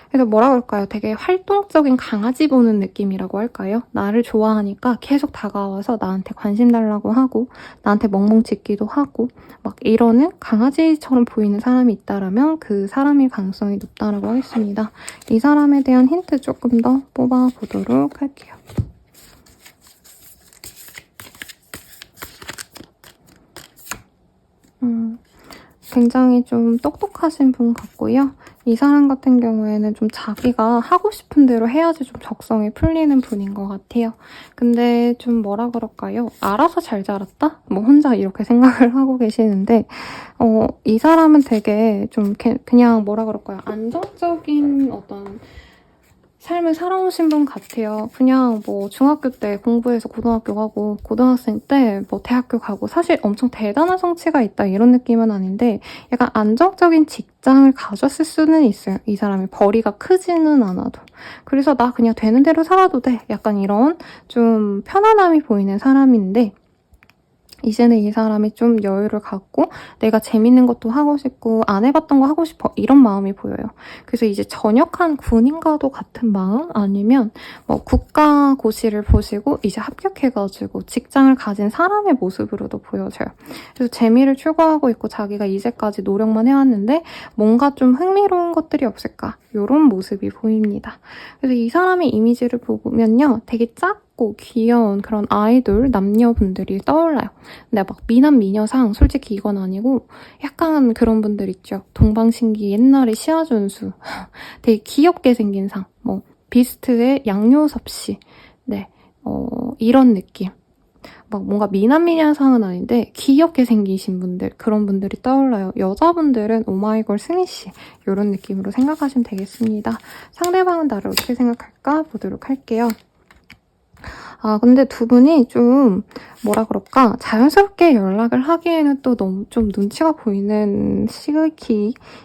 그래서 뭐라 그럴까요? 되게 활동적인 강아지 보는 느낌이라고 할까요? 나를 좋아하니까 계속 다가와서 나한테 관심 달라고 하고 나한테 멍멍 짖기도 하고 막 이러는 강아지처럼 보이는 사람이 있다라면 그 사람일 가능성이 높다라고 하겠습니다. 이 사람에 대한 힌트 조금 더 뽑아보도록 할게요. 굉장히 좀 똑똑하신 분 같고요. 이 사람 같은 경우에는 좀 자기가 하고 싶은 대로 해야지 좀 적성이 풀리는 분인 것 같아요. 근데 좀 뭐라 그럴까요? 알아서 잘 자랐다? 뭐 혼자 이렇게 생각을 하고 계시는데 이 사람은 되게 좀 그냥 뭐라 그럴까요? 안정적인 어떤 삶을 살아오신 분 같아요. 그냥 뭐 중학교 때 공부해서 고등학교 가고 고등학생 때 뭐 대학교 가고 사실 엄청 대단한 성취가 있다 이런 느낌은 아닌데 약간 안정적인 직장을 가졌을 수는 있어요. 이 사람이 벌이가 크지는 않아도. 그래서 나 그냥 되는 대로 살아도 돼. 약간 이런 좀 편안함이 보이는 사람인데 이제는 이 사람이 좀 여유를 갖고 내가 재밌는 것도 하고 싶고 안 해봤던 거 하고 싶어 이런 마음이 보여요. 그래서 이제 전역한 군인과도 같은 마음 아니면 뭐 국가고시를 보시고 이제 합격해가지고 직장을 가진 사람의 모습으로도 보여져요. 그래서 재미를 추구하고 있고 자기가 이제까지 노력만 해왔는데 뭔가 좀 흥미로운 것들이 없을까 이런 모습이 보입니다. 그래서 이 사람의 이미지를 보면요 되게 작고 귀여운 그런 아이돌 남녀분들이 떠올라요. 근데 막 미남 미녀상 솔직히 이건 아니고 약간 그런 분들 있죠. 동방신기 옛날에 시아준수 되게 귀엽게 생긴 상. 뭐 비스트의 양요섭 씨. 네, 이런 느낌. 막 뭔가 미남 미녀상은 아닌데 귀엽게 생기신 분들 그런 분들이 떠올라요. 여자분들은 오마이걸 승희 씨 이런 느낌으로 생각하시면 되겠습니다. 상대방은 나를 어떻게 생각할까 보도록 할게요. 근데 두 분이 좀 뭐라 그럴까 자연스럽게 연락을 하기에는 또 너무 좀 눈치가 보이는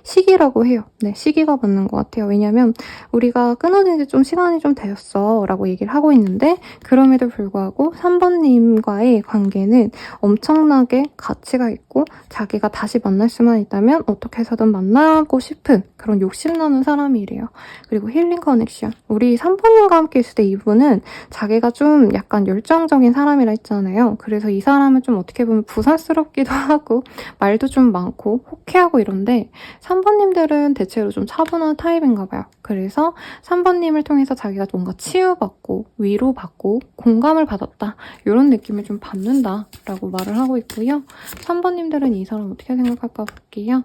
시기라고 해요. 네, 시기가 맞는 것 같아요. 왜냐면 우리가 끊어진 지 좀 시간이 좀 되었어 라고 얘기를 하고 있는데 그럼에도 불구하고 3번님과의 관계는 엄청나게 가치가 있고 자기가 다시 만날 수만 있다면 어떻게 해서든 만나고 싶은 그런 욕심나는 사람이래요. 그리고 힐링 커넥션. 우리 3번님과 함께 있을 때 이분은 자기가 좀 약간 열정적인 사람이라 했잖아요. 그래서 이 사람은 좀 어떻게 보면 부산스럽기도 하고 말도 좀 많고 호쾌하고 이런데 3번님들은 대체로 좀 차분한 타입인가 봐요. 그래서 3번님을 통해서 자기가 뭔가 치유받고 위로받고 공감을 받았다. 이런 느낌을 좀 받는다라고 말을 하고 있고요. 3번님들은 이 사람 어떻게 생각할까 볼게요.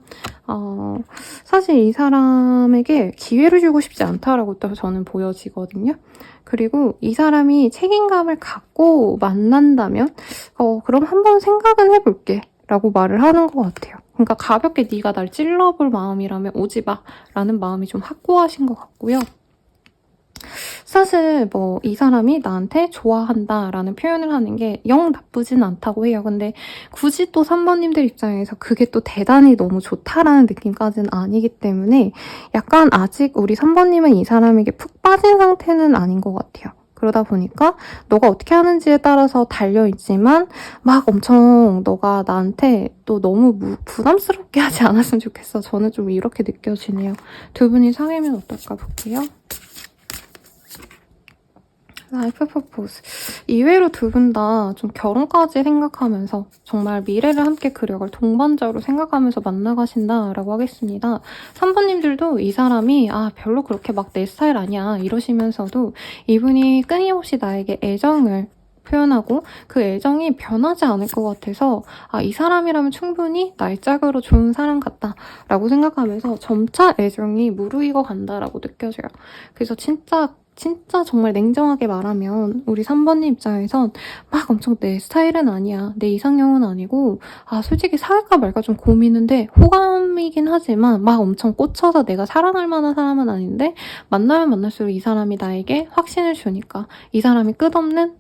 사실 이 사람에게 기회를 주고 싶지 않다라고 또 저는 보여지거든요. 그리고 이 사람이 책임감을 갖고 만난다면 그럼 한번 생각은 해볼게 라고 말을 하는 것 같아요. 그러니까 가볍게 네가 날 찔러볼 마음이라면 오지 마 라는 마음이 좀 확고하신 것 같고요. 사실 뭐 이 사람이 나한테 좋아한다라는 표현을 하는 게 영 나쁘진 않다고 해요. 근데 굳이 또 3번님들 입장에서 그게 또 대단히 너무 좋다라는 느낌까지는 아니기 때문에 약간 아직 우리 3번님은 이 사람에게 푹 빠진 상태는 아닌 것 같아요. 그러다 보니까 너가 어떻게 하는지에 따라서 달려있지만 막 엄청 너가 나한테 또 너무 부담스럽게 하지 않았으면 좋겠어. 저는 좀 이렇게 느껴지네요. 두 분이 사귀면 어떨까 볼게요. 라이프 퍼포즈. 이외로 두 분 다 좀 결혼까지 생각하면서 정말 미래를 함께 그려갈 동반자로 생각하면서 만나가신다라고 하겠습니다. 3번님들도 이 사람이 별로 그렇게 막 내 스타일 아니야 이러시면서도 이분이 끊임없이 나에게 애정을 표현하고 그 애정이 변하지 않을 것 같아서 이 사람이라면 충분히 나의 짝으로 좋은 사람 같다라고 생각하면서 점차 애정이 무르익어 간다라고 느껴져요. 그래서 진짜 정말 냉정하게 말하면 우리 3번님 입장에선 막 엄청 내 스타일은 아니야. 내 이상형은 아니고 솔직히 사귈까 말까 좀 고민인데 호감이긴 하지만 막 엄청 꽂혀서 내가 사랑할 만한 사람은 아닌데 만나면 만날수록 이 사람이 나에게 확신을 주니까 이 사람이 끝없는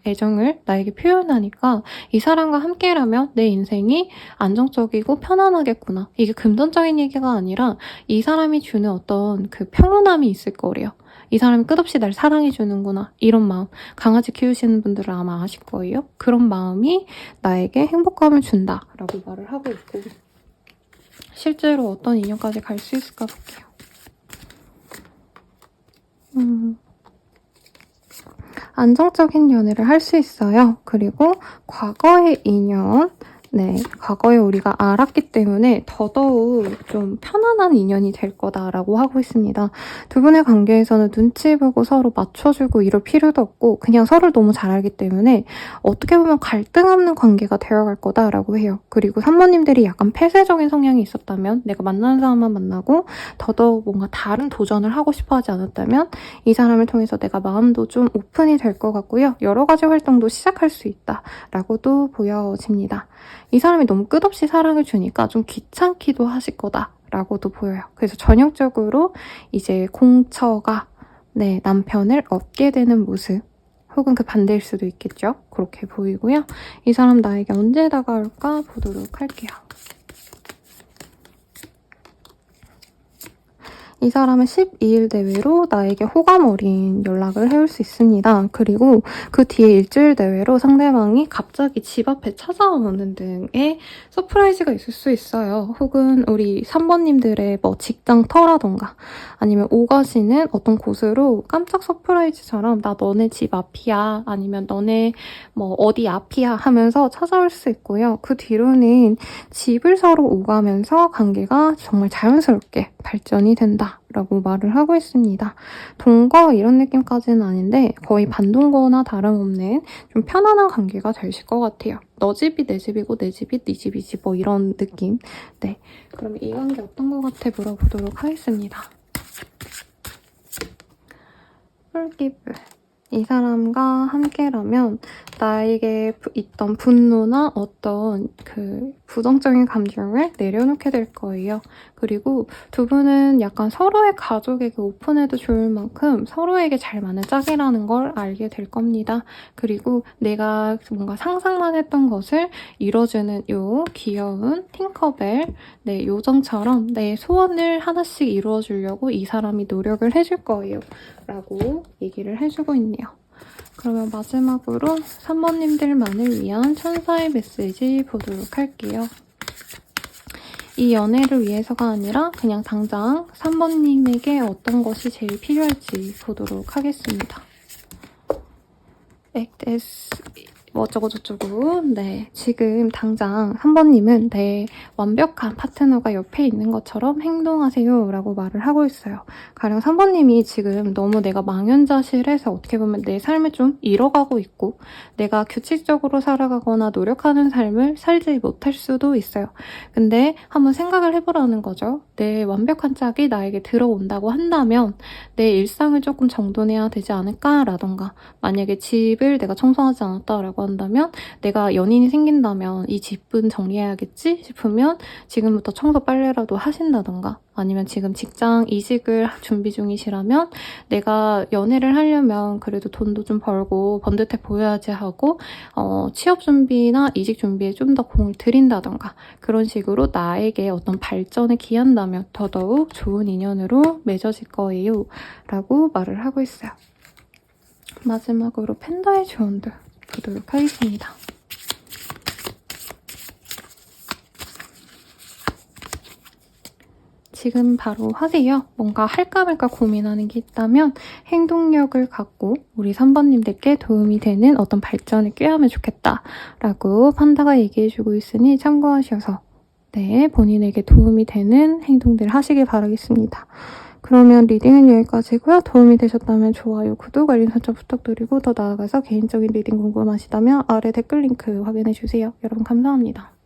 애정을 나에게 표현하니까 이 사람과 함께라면 내 인생이 안정적이고 편안하겠구나. 이게 금전적인 얘기가 아니라 이 사람이 주는 어떤 그 평온함이 있을 거래요. 이 사람이 끝없이 날 사랑해주는구나. 이런 마음. 강아지 키우시는 분들은 아마 아실 거예요. 그런 마음이 나에게 행복감을 준다라고 말을 하고 있고 실제로 어떤 인연까지 갈 수 있을까 볼게요. 안정적인 연애를 할 수 있어요. 그리고 과거의 인연, 과거에 우리가 알았기 때문에 더더욱 좀 편안한 인연이 될 거다라고 하고 있습니다. 두 분의 관계에서는 눈치 보고 서로 맞춰주고 이럴 필요도 없고 그냥 서로를 너무 잘 알기 때문에 어떻게 보면 갈등 없는 관계가 되어갈 거다라고 해요. 그리고 3번님들이 약간 폐쇄적인 성향이 있었다면 내가 만나는 사람만 만나고 더더욱 뭔가 다른 도전을 하고 싶어 하지 않았다면 이 사람을 통해서 내가 마음도 좀 오픈이 될 것 같고요. 여러 가지 활동도 시작할 수 있다라고도 보여집니다. 이 사람이 너무 끝없이 사랑을 주니까 좀 귀찮기도 하실 거다라고도 보여요. 그래서 전형적으로 이제 공처가 남편을 얻게 되는 모습 혹은 그 반대일 수도 있겠죠. 그렇게 보이고요. 이 사람 나에게 언제 다가올까 보도록 할게요. 이 사람은 12일 내외로 나에게 호감 어린 연락을 해올 수 있습니다. 그리고 그 뒤에 일주일 내외로 상대방이 갑자기 집 앞에 찾아오는 등의 서프라이즈가 있을 수 있어요. 혹은 우리 3번님들의 뭐 직장 터라던가 아니면 오가시는 어떤 곳으로 깜짝 서프라이즈처럼 나 너네 집 앞이야 아니면 너네 뭐 어디 앞이야 하면서 찾아올 수 있고요. 그 뒤로는 집을 서로 오가면서 관계가 정말 자연스럽게 발전이 된다. 라고 말을 하고 있습니다. 동거 이런 느낌까지는 아닌데 거의 반동거나 다름없는 좀 편안한 관계가 되실 것 같아요. 너 집이 내 집이고 내 집이 네 집이지 뭐 이런 느낌. 그럼 이 관계 어떤 것 같아 물어보도록 하겠습니다. 폴기브. 이 사람과 함께라면 나에게 있던 분노나 어떤 그 부정적인 감정을 내려놓게 될 거예요. 그리고 두 분은 약간 서로의 가족에게 오픈해도 좋을 만큼 서로에게 잘 맞는 짝이라는 걸 알게 될 겁니다. 그리고 내가 뭔가 상상만 했던 것을 이뤄주는 요 귀여운 팅커벨 요정처럼 내 소원을 하나씩 이루어주려고 이 사람이 노력을 해줄 거예요. 라고 얘기를 해주고 있네요. 그러면 마지막으로 3번님들만을 위한 천사의 메시지 보도록 할게요. 이 연애를 위해서가 아니라 그냥 당장 3번님에게 어떤 것이 제일 필요할지 보도록 하겠습니다. 어쩌고저쩌고 지금 당장 3번님은 내 완벽한 파트너가 옆에 있는 것처럼 행동하세요 라고 말을 하고 있어요. 가령 3번님이 지금 너무 내가 망연자실해서 어떻게 보면 내 삶을 좀 잃어가고 있고 내가 규칙적으로 살아가거나 노력하는 삶을 살지 못할 수도 있어요. 근데 한번 생각을 해보라는 거죠. 내 완벽한 짝이 나에게 들어온다고 한다면 내 일상을 조금 정돈해야 되지 않을까 라던가 만약에 집을 내가 청소하지 않았다라고 한다면 내가 연인이 생긴다면 이 집은 정리해야겠지 싶으면 지금부터 청소 빨래라도 하신다던가 아니면 지금 직장 이직을 준비 중이시라면 내가 연애를 하려면 그래도 돈도 좀 벌고 번듯해 보여야지 하고 취업 준비나 이직 준비에 좀 더 공을 들인다던가 그런 식으로 나에게 어떤 발전을 기한다면 더더욱 좋은 인연으로 맺어질 거예요 라고 말을 하고 있어요. 마지막으로 팬더의 조언들 보도록 하겠습니다. 지금 바로 하세요. 뭔가 할까 말까 고민하는 게 있다면 행동력을 갖고 우리 3번님들께 도움이 되는 어떤 발전을 꾀하면 좋겠다 라고 판다가 얘기해주고 있으니 참고하셔서 네, 본인에게 도움이 되는 행동들 하시길 바라겠습니다. 그러면 리딩은 여기까지고요. 도움이 되셨다면 좋아요, 구독, 알림 설정 부탁드리고 더 나아가서 개인적인 리딩 궁금하시다면 아래 댓글 링크 확인해주세요. 여러분 감사합니다.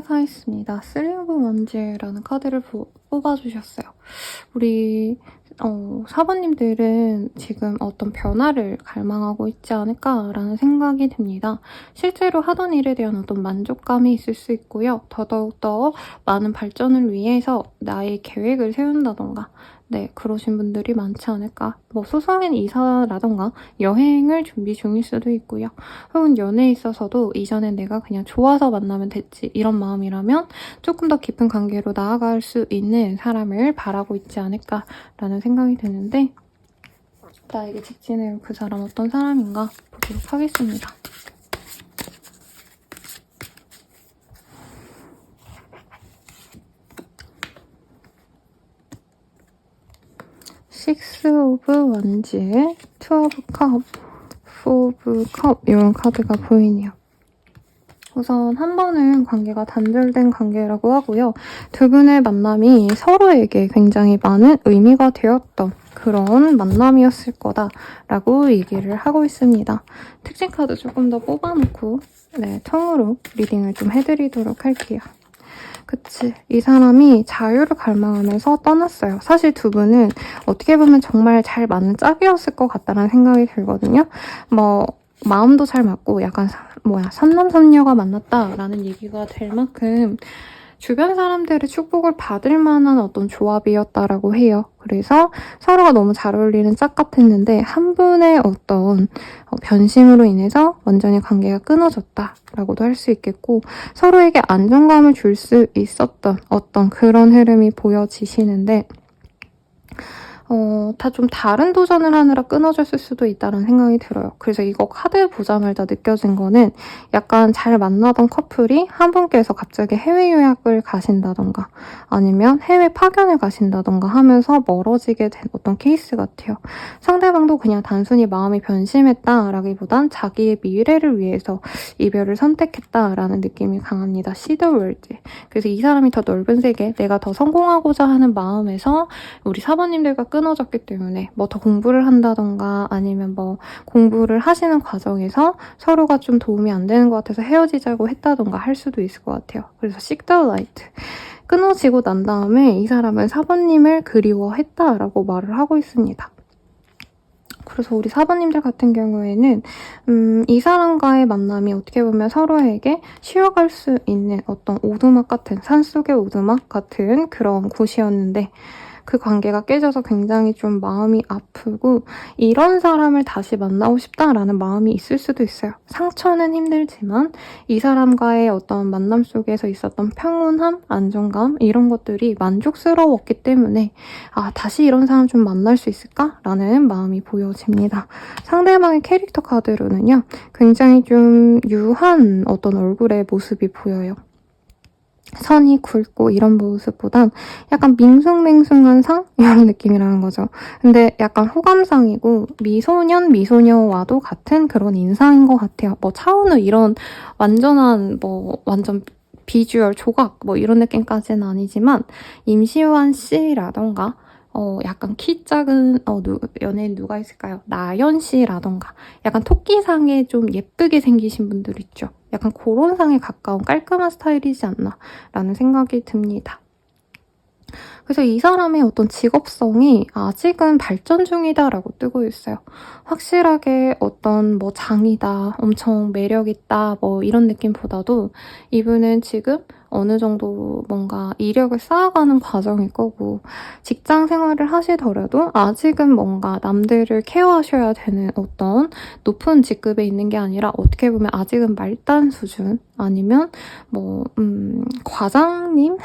시작하겠습니다. 슬리브 원즈라는 카드를 뽑아주셨어요. 우리 사부님들은 지금 어떤 변화를 갈망하고 있지 않을까라는 생각이 듭니다. 실제로 하던 일에 대한 어떤 만족감이 있을 수 있고요. 더더욱더 많은 발전을 위해서 나의 계획을 세운다던가 네, 그러신 분들이 많지 않을까. 뭐 소소한 이사라던가 여행을 준비 중일 수도 있고요. 혹은 연애에 있어서도 이전엔 내가 그냥 좋아서 만나면 됐지 이런 마음이라면 조금 더 깊은 관계로 나아갈 수 있는 사람을 바라고 있지 않을까라는 생각이 드는데 나에게 직진해올 그 사람 어떤 사람인가 보도록 하겠습니다. 식스 오브 원즈, 투 오브 컵, 포 오브 컵 이런 카드가 보이네요. 우선 한 번은 관계가 단절된 관계라고 하고요. 두 분의 만남이 서로에게 굉장히 많은 의미가 되었던 그런 만남이었을 거다라고 얘기를 하고 있습니다. 특징 카드 조금 더 뽑아놓고 네, 통으로 리딩을 좀 해드리도록 할게요. 그치. 이 사람이 자유를 갈망하면서 떠났어요. 사실 두 분은 어떻게 보면 정말 잘 맞는 짝이었을 것 같다는 생각이 들거든요. 뭐 마음도 잘 맞고 약간 선남선녀가 만났다라는 얘기가 될 만큼 주변 사람들의 축복을 받을 만한 어떤 조합이었다라고 해요. 그래서 서로가 너무 잘 어울리는 짝 같았는데 한 분의 어떤 변심으로 인해서 완전히 관계가 끊어졌다라고도 할 수 있겠고 서로에게 안정감을 줄 수 있었던 어떤 그런 흐름이 보여지시는데 다 좀 다른 도전을 하느라 끊어졌을 수도 있다는 생각이 들어요. 그래서 이거 카드 보자마자 느껴진 거는 약간 잘 만나던 커플이 한 분께서 갑자기 해외 유학을 가신다던가 아니면 해외 파견을 가신다던가 하면서 멀어지게 된 어떤 케이스 같아요. 상대방도 그냥 단순히 마음이 변심했다라기보단 자기의 미래를 위해서 이별을 선택했다라는 느낌이 강합니다. See the world. 그래서 이 사람이 더 넓은 세계, 내가 더 성공하고자 하는 마음에서 우리 사부님들과 끊어졌기 때문에 뭐 더 공부를 한다던가 아니면 뭐 공부를 하시는 과정에서 서로가 좀 도움이 안 되는 것 같아서 헤어지자고 했다던가 할 수도 있을 것 같아요. 그래서 Seek the light. 끊어지고 난 다음에 이 사람은 사부님을 그리워했다라고 말을 하고 있습니다. 그래서 우리 사부님들 같은 경우에는 이 사람과의 만남이 어떻게 보면 서로에게 쉬어갈 수 있는 어떤 오두막 같은 산속의 오두막 같은 그런 곳이었는데 그 관계가 깨져서 굉장히 좀 마음이 아프고 이런 사람을 다시 만나고 싶다라는 마음이 있을 수도 있어요. 상처는 힘들지만 이 사람과의 어떤 만남 속에서 있었던 평온함, 안정감 이런 것들이 만족스러웠기 때문에 다시 이런 사람 좀 만날 수 있을까라는 마음이 보여집니다. 상대방의 캐릭터 카드로는요. 굉장히 좀 유한 어떤 얼굴의 모습이 보여요. 선이 굵고 이런 모습보단 약간 밍숭맹숭한 상? 이런 느낌이라는 거죠. 근데 약간 호감상이고 미소녀와도 같은 그런 인상인 것 같아요. 뭐 차은우 이런 완전 비주얼 조각 뭐 이런 느낌까지는 아니지만 임시완 씨라던가 약간 키 작은 연예인 누가 있을까요? 나연 씨라던가 약간 토끼상에 좀 예쁘게 생기신 분들 있죠. 약간 그런 상에 가까운 깔끔한 스타일이지 않나 라는 생각이 듭니다. 그래서 이 사람의 어떤 직업성이 아직은 발전 중이다라고 뜨고 있어요. 확실하게 어떤 뭐 장이다, 엄청 매력있다 뭐 이런 느낌보다도 이분은 지금 어느 정도 뭔가 이력을 쌓아가는 과정일 거고 직장 생활을 하시더라도 아직은 뭔가 남들을 케어하셔야 되는 어떤 높은 직급에 있는 게 아니라 어떻게 보면 아직은 말단 수준 아니면 과장님?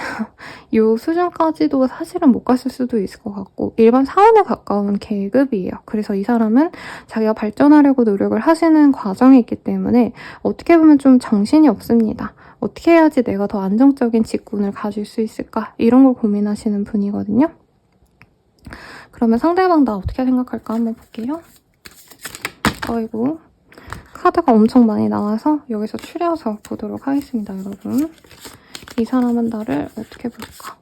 요 수준까지도 사실은 못 갔을 수도 있을 것 같고 일반 사원에 가까운 계급이에요. 그래서 이 사람은 자기가 발전하려고 노력을 하시는 과정이 있기 때문에 어떻게 보면 좀 정신이 없습니다. 어떻게 해야지 내가 더 안정적인 직군을 가질 수 있을까? 이런 걸 고민하시는 분이거든요. 그러면 상대방 나 어떻게 생각할까 한번 볼게요. 아이고 카드가 엄청 많이 나와서 여기서 추려서 보도록 하겠습니다, 여러분. 이 사람은 나를 어떻게 볼까?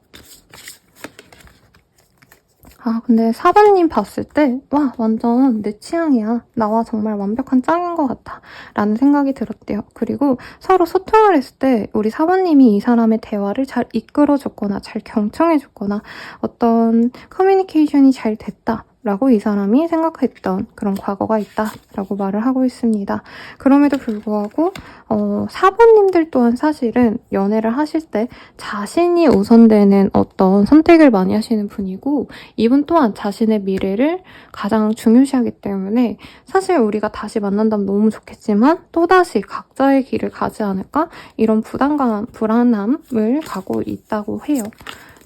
아, 근데 4번님 봤을 때, 와, 완전 내 취향이야. 나와 정말 완벽한 짝인 것 같아. 라는 생각이 들었대요. 그리고 서로 소통을 했을 때, 우리 4번님이 이 사람의 대화를 잘 이끌어줬거나, 잘 경청해줬거나, 어떤 커뮤니케이션이 잘 됐다. 라고 이 사람이 생각했던 그런 과거가 있다라고 말을 하고 있습니다. 그럼에도 불구하고 4번님들 또한 사실은 연애를 하실 때 자신이 우선되는 어떤 선택을 많이 하시는 분이고 이분 또한 자신의 미래를 가장 중요시하기 때문에 사실 우리가 다시 만난다면 너무 좋겠지만 또다시 각자의 길을 가지 않을까? 이런 부담감, 불안함을 갖고 있다고 해요.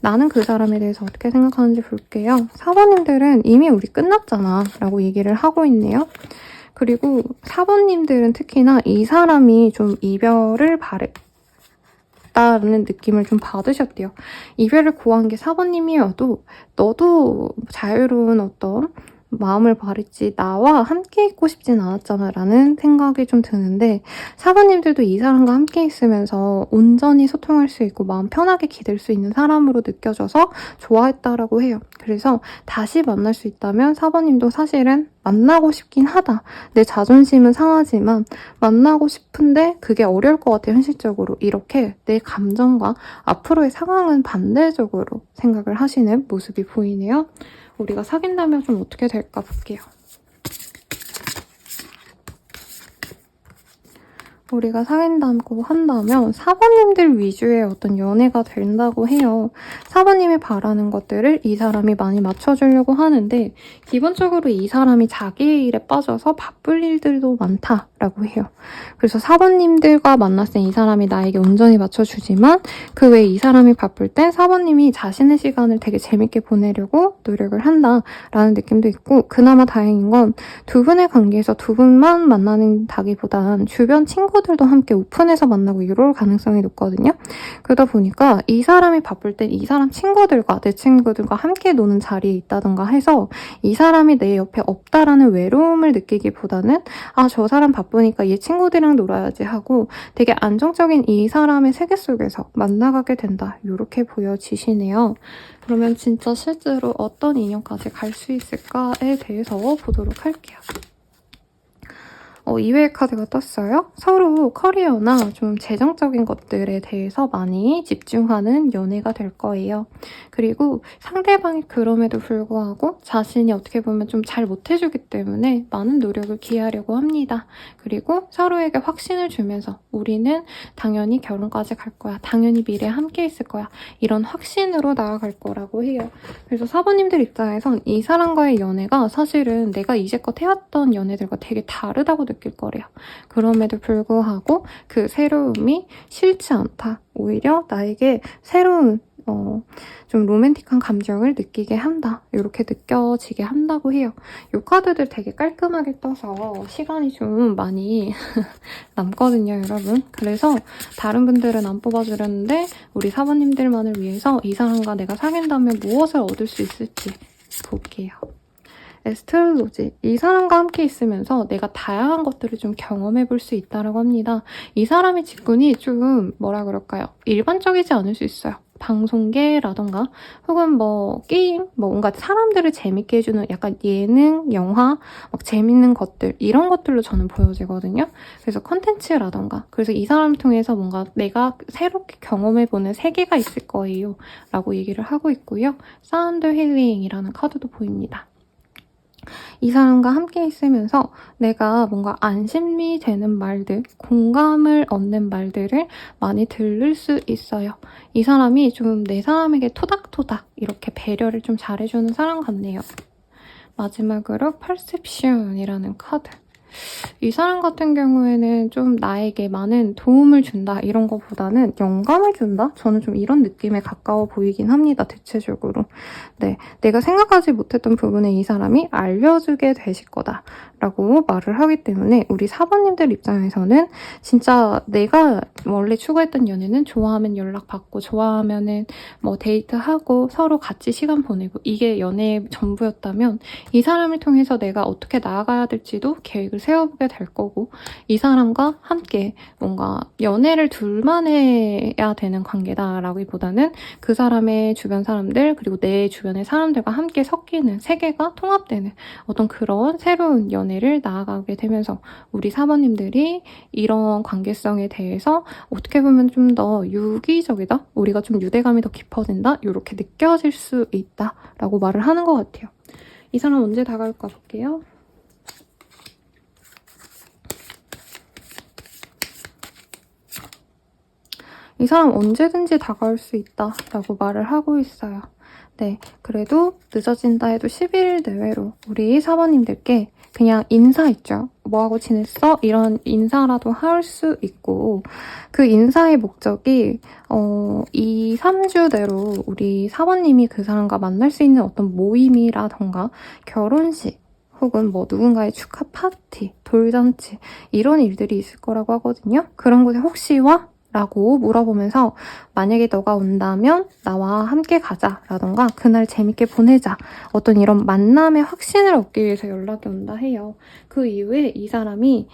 나는 그 사람에 대해서 어떻게 생각하는지 볼게요. 4번님들은 이미 우리 끝났잖아 라고 얘기를 하고 있네요. 그리고 4번님들은 특히나 이 사람이 좀 이별을 바랬다는 느낌을 좀 받으셨대요. 이별을 고한 게 4번님이어도 너도 자유로운 어떤 마음을 바랬지 나와 함께 있고 싶진 않았잖아 라는 생각이 좀 드는데 4번님들도 이 사람과 함께 있으면서 온전히 소통할 수 있고 마음 편하게 기댈 수 있는 사람으로 느껴져서 좋아했다라고 해요. 그래서 다시 만날 수 있다면 4번님도 사실은 만나고 싶긴 하다. 내 자존심은 상하지만 만나고 싶은데 그게 어려울 것 같아 현실적으로. 이렇게 내 감정과 앞으로의 상황은 반대적으로 생각을 하시는 모습이 보이네요. 우리가 사귄다면 좀 어떻게 될까 볼게요. 우리가 사귄다고 한다면 4번님들 위주의 어떤 연애가 된다고 해요. 4번님이 바라는 것들을 이 사람이 많이 맞춰주려고 하는데 기본적으로 이 사람이 자기의 일에 빠져서 바쁠 일들도 많다라고 해요. 그래서 4번님들과 만났을 때 이 사람이 나에게 온전히 맞춰주지만 그 외에 이 사람이 바쁠 때 4번님이 자신의 시간을 되게 재밌게 보내려고 노력을 한다라는 느낌도 있고 그나마 다행인 건 두 분의 관계에서 두 분만 만나는다기보단 주변 친구들도 함께 오픈해서 만나고 이럴 가능성이 높거든요. 그러다 보니까 이 사람이 바쁠 땐 이 사람 친구들과 내 친구들과 함께 노는 자리에 있다던가 해서 이 사람이 내 옆에 없다라는 외로움을 느끼기보다는 아, 저 사람 바쁘니까 얘 친구들이랑 놀아야지 하고 되게 안정적인 이 사람의 세계 속에서 만나가게 된다. 이렇게 보여지시네요. 그러면 진짜 실제로 어떤 인연까지 갈 수 있을까에 대해서 보도록 할게요. 2회의 카드가 떴어요. 서로 커리어나 좀 재정적인 것들에 대해서 많이 집중하는 연애가 될 거예요. 그리고 상대방이 그럼에도 불구하고 자신이 어떻게 보면 좀 잘 못해주기 때문에 많은 노력을 기하려고 합니다. 그리고 서로에게 확신을 주면서 우리는 당연히 결혼까지 갈 거야. 당연히 미래에 함께 있을 거야. 이런 확신으로 나아갈 거라고 해요. 그래서 4번님들 입장에선 이 사람과의 연애가 사실은 내가 이제껏 해왔던 연애들과 되게 다르다고 느낄 거래요. 그럼에도 불구하고 그 새로움이 싫지 않다. 오히려 나에게 새로운 좀 로맨틱한 감정을 느끼게 한다. 이렇게 느껴지게 한다고 해요. 이 카드들 되게 깔끔하게 떠서 시간이 좀 많이 남거든요, 여러분. 그래서 다른 분들은 안 뽑아주렸는데 우리 4번님들만을 위해서 이 사람과 내가 사귄다면 무엇을 얻을 수 있을지 볼게요. 에스트로로지. 이 사람과 함께 있으면서 내가 다양한 것들을 좀 경험해 볼 수 있다고 합니다. 이 사람의 직군이 좀 뭐라 그럴까요? 일반적이지 않을 수 있어요. 방송계라던가 혹은 뭐 게임, 뭐 뭔가 사람들을 재밌게 해주는 약간 예능, 영화, 막 재밌는 것들 이런 것들로 저는 보여지거든요. 그래서 컨텐츠라던가 그래서 이 사람 통해서 뭔가 내가 새롭게 경험해보는 세계가 있을 거예요 라고 얘기를 하고 있고요. 사운드 힐링이라는 카드도 보입니다. 이 사람과 함께 있으면서 내가 뭔가 안심이 되는 말들, 공감을 얻는 말들을 많이 들을 수 있어요. 이 사람이 좀 내 사람에게 토닥토닥 이렇게 배려를 좀 잘해주는 사람 같네요. 마지막으로 퍼셉션이라는 카드. 이 사람 같은 경우에는 좀 나에게 많은 도움을 준다 이런 것보다는 영감을 준다? 저는 좀 이런 느낌에 가까워 보이긴 합니다. 대체적으로. 네, 내가 생각하지 못했던 부분에 이 사람이 알려주게 되실 거다 라고 말을 하기 때문에 우리 4번님들 입장에서는 진짜 내가 원래 추구했던 연애는 좋아하면 연락받고 좋아하면은 뭐 데이트하고 서로 같이 시간 보내고 이게 연애의 전부였다면 이 사람을 통해서 내가 어떻게 나아가야 될지도 계획을 세워보게 될 거고 이 사람과 함께 뭔가 연애를 둘만 해야 되는 관계다라기보다는 그 사람의 주변 사람들 그리고 내 주변의 사람들과 함께 섞이는 세계가 통합되는 어떤 그런 새로운 연애를 나아가게 되면서 우리 사모님들이 이런 관계성에 대해서 어떻게 보면 좀 더 유기적이다? 우리가 좀 유대감이 더 깊어진다? 이렇게 느껴질 수 있다라고 말을 하는 것 같아요. 이 사람 언제 다가올까 볼게요. 이 사람 언제든지 다가올 수 있다라고 말을 하고 있어요. 네, 그래도 늦어진다 해도 11일 내외로 우리 사모님들께 그냥 인사 있죠. 뭐하고 지냈어? 이런 인사라도 할 수 있고 그 인사의 목적이 이 3주 내로 우리 사모님이 그 사람과 만날 수 있는 어떤 모임이라던가 결혼식 혹은 뭐 누군가의 축하 파티, 돌잔치 이런 일들이 있을 거라고 하거든요. 그런 곳에 혹시 와? 라고 물어보면서 만약에 너가 온다면 나와 함께 가자 라던가 그날 재밌게 보내자 어떤 이런 만남의 확신을 얻기 위해서 연락이 온다 해요. 그 이후에 이 사람이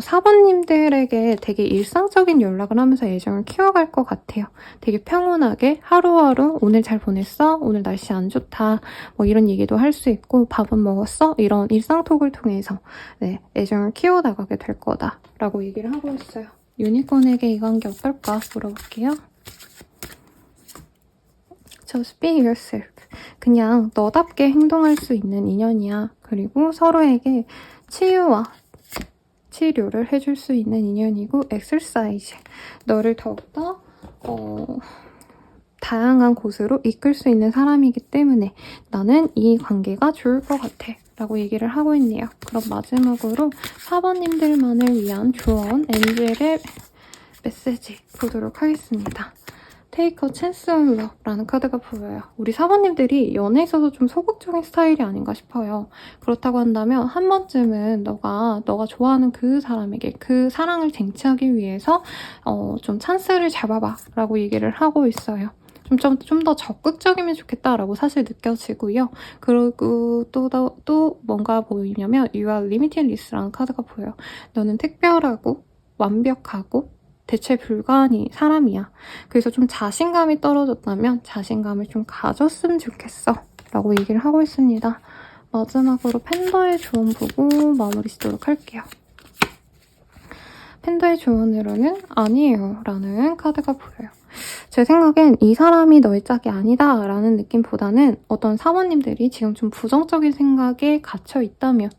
사모님들에게 되게 일상적인 연락을 하면서 애정을 키워갈 것 같아요. 되게 평온하게 하루하루 오늘 잘 보냈어? 오늘 날씨 안 좋다 뭐 이런 얘기도 할 수 있고 밥은 먹었어? 이런 일상톡을 통해서 네, 애정을 키워나가게 될 거다 라고 얘기를 하고 있어요. 유니콘에게 이 관계 어떨까 물어볼게요. Just be yourself. 그냥 너답게 행동할 수 있는 인연이야. 그리고 서로에게 치유와 치료를 해줄 수 있는 인연이고 exercise. 너를 더욱더 다양한 곳으로 이끌 수 있는 사람이기 때문에 나는 이 관계가 좋을 것 같아. 라고 얘기를 하고 있네요. 그럼 마지막으로 4번님들만을 위한 조언, 엔젤의 메시지 보도록 하겠습니다. Take a chance on love 라는 카드가 보여요. 우리 4번님들이 연애에 있어서 좀 소극적인 스타일이 아닌가 싶어요. 그렇다고 한다면 한 번쯤은 너가 좋아하는 그 사람에게 그 사랑을 쟁취하기 위해서 좀 찬스를 잡아봐 라고 얘기를 하고 있어요. 좀 더 적극적이면 좋겠다라고 사실 느껴지고요. 그리고 또 뭔가 보이냐면 You are limitless라는 카드가 보여요. 너는 특별하고 완벽하고 대체 불가한 사람이야. 그래서 좀 자신감이 떨어졌다면 자신감을 좀 가졌으면 좋겠어 라고 얘기를 하고 있습니다. 마지막으로 팬더의 조언 보고 마무리 짓도록 할게요. 팬더의 조언으로는 아니에요 라는 카드가 보여요. 제 생각엔 이 사람이 너의 짝이 아니다 라는 느낌보다는 어떤 사모님들이 지금 좀 부정적인 생각에 갇혀 있다면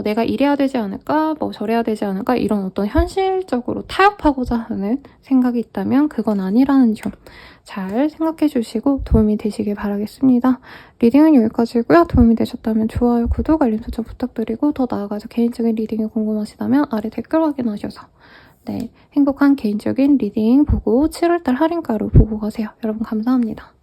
내가 이래야 되지 않을까, 뭐 저래야 되지 않을까 이런 어떤 현실적으로 타협하고자 하는 생각이 있다면 그건 아니라는 점 잘 생각해 주시고 도움이 되시길 바라겠습니다. 리딩은 여기까지고요. 도움이 되셨다면 좋아요, 구독, 알림 설정 부탁드리고 더 나아가서 개인적인 리딩이 궁금하시다면 아래 댓글 확인하셔서 네, 행복한 개인적인 리딩 보고 7월달 할인가로 보고 가세요. 여러분 감사합니다.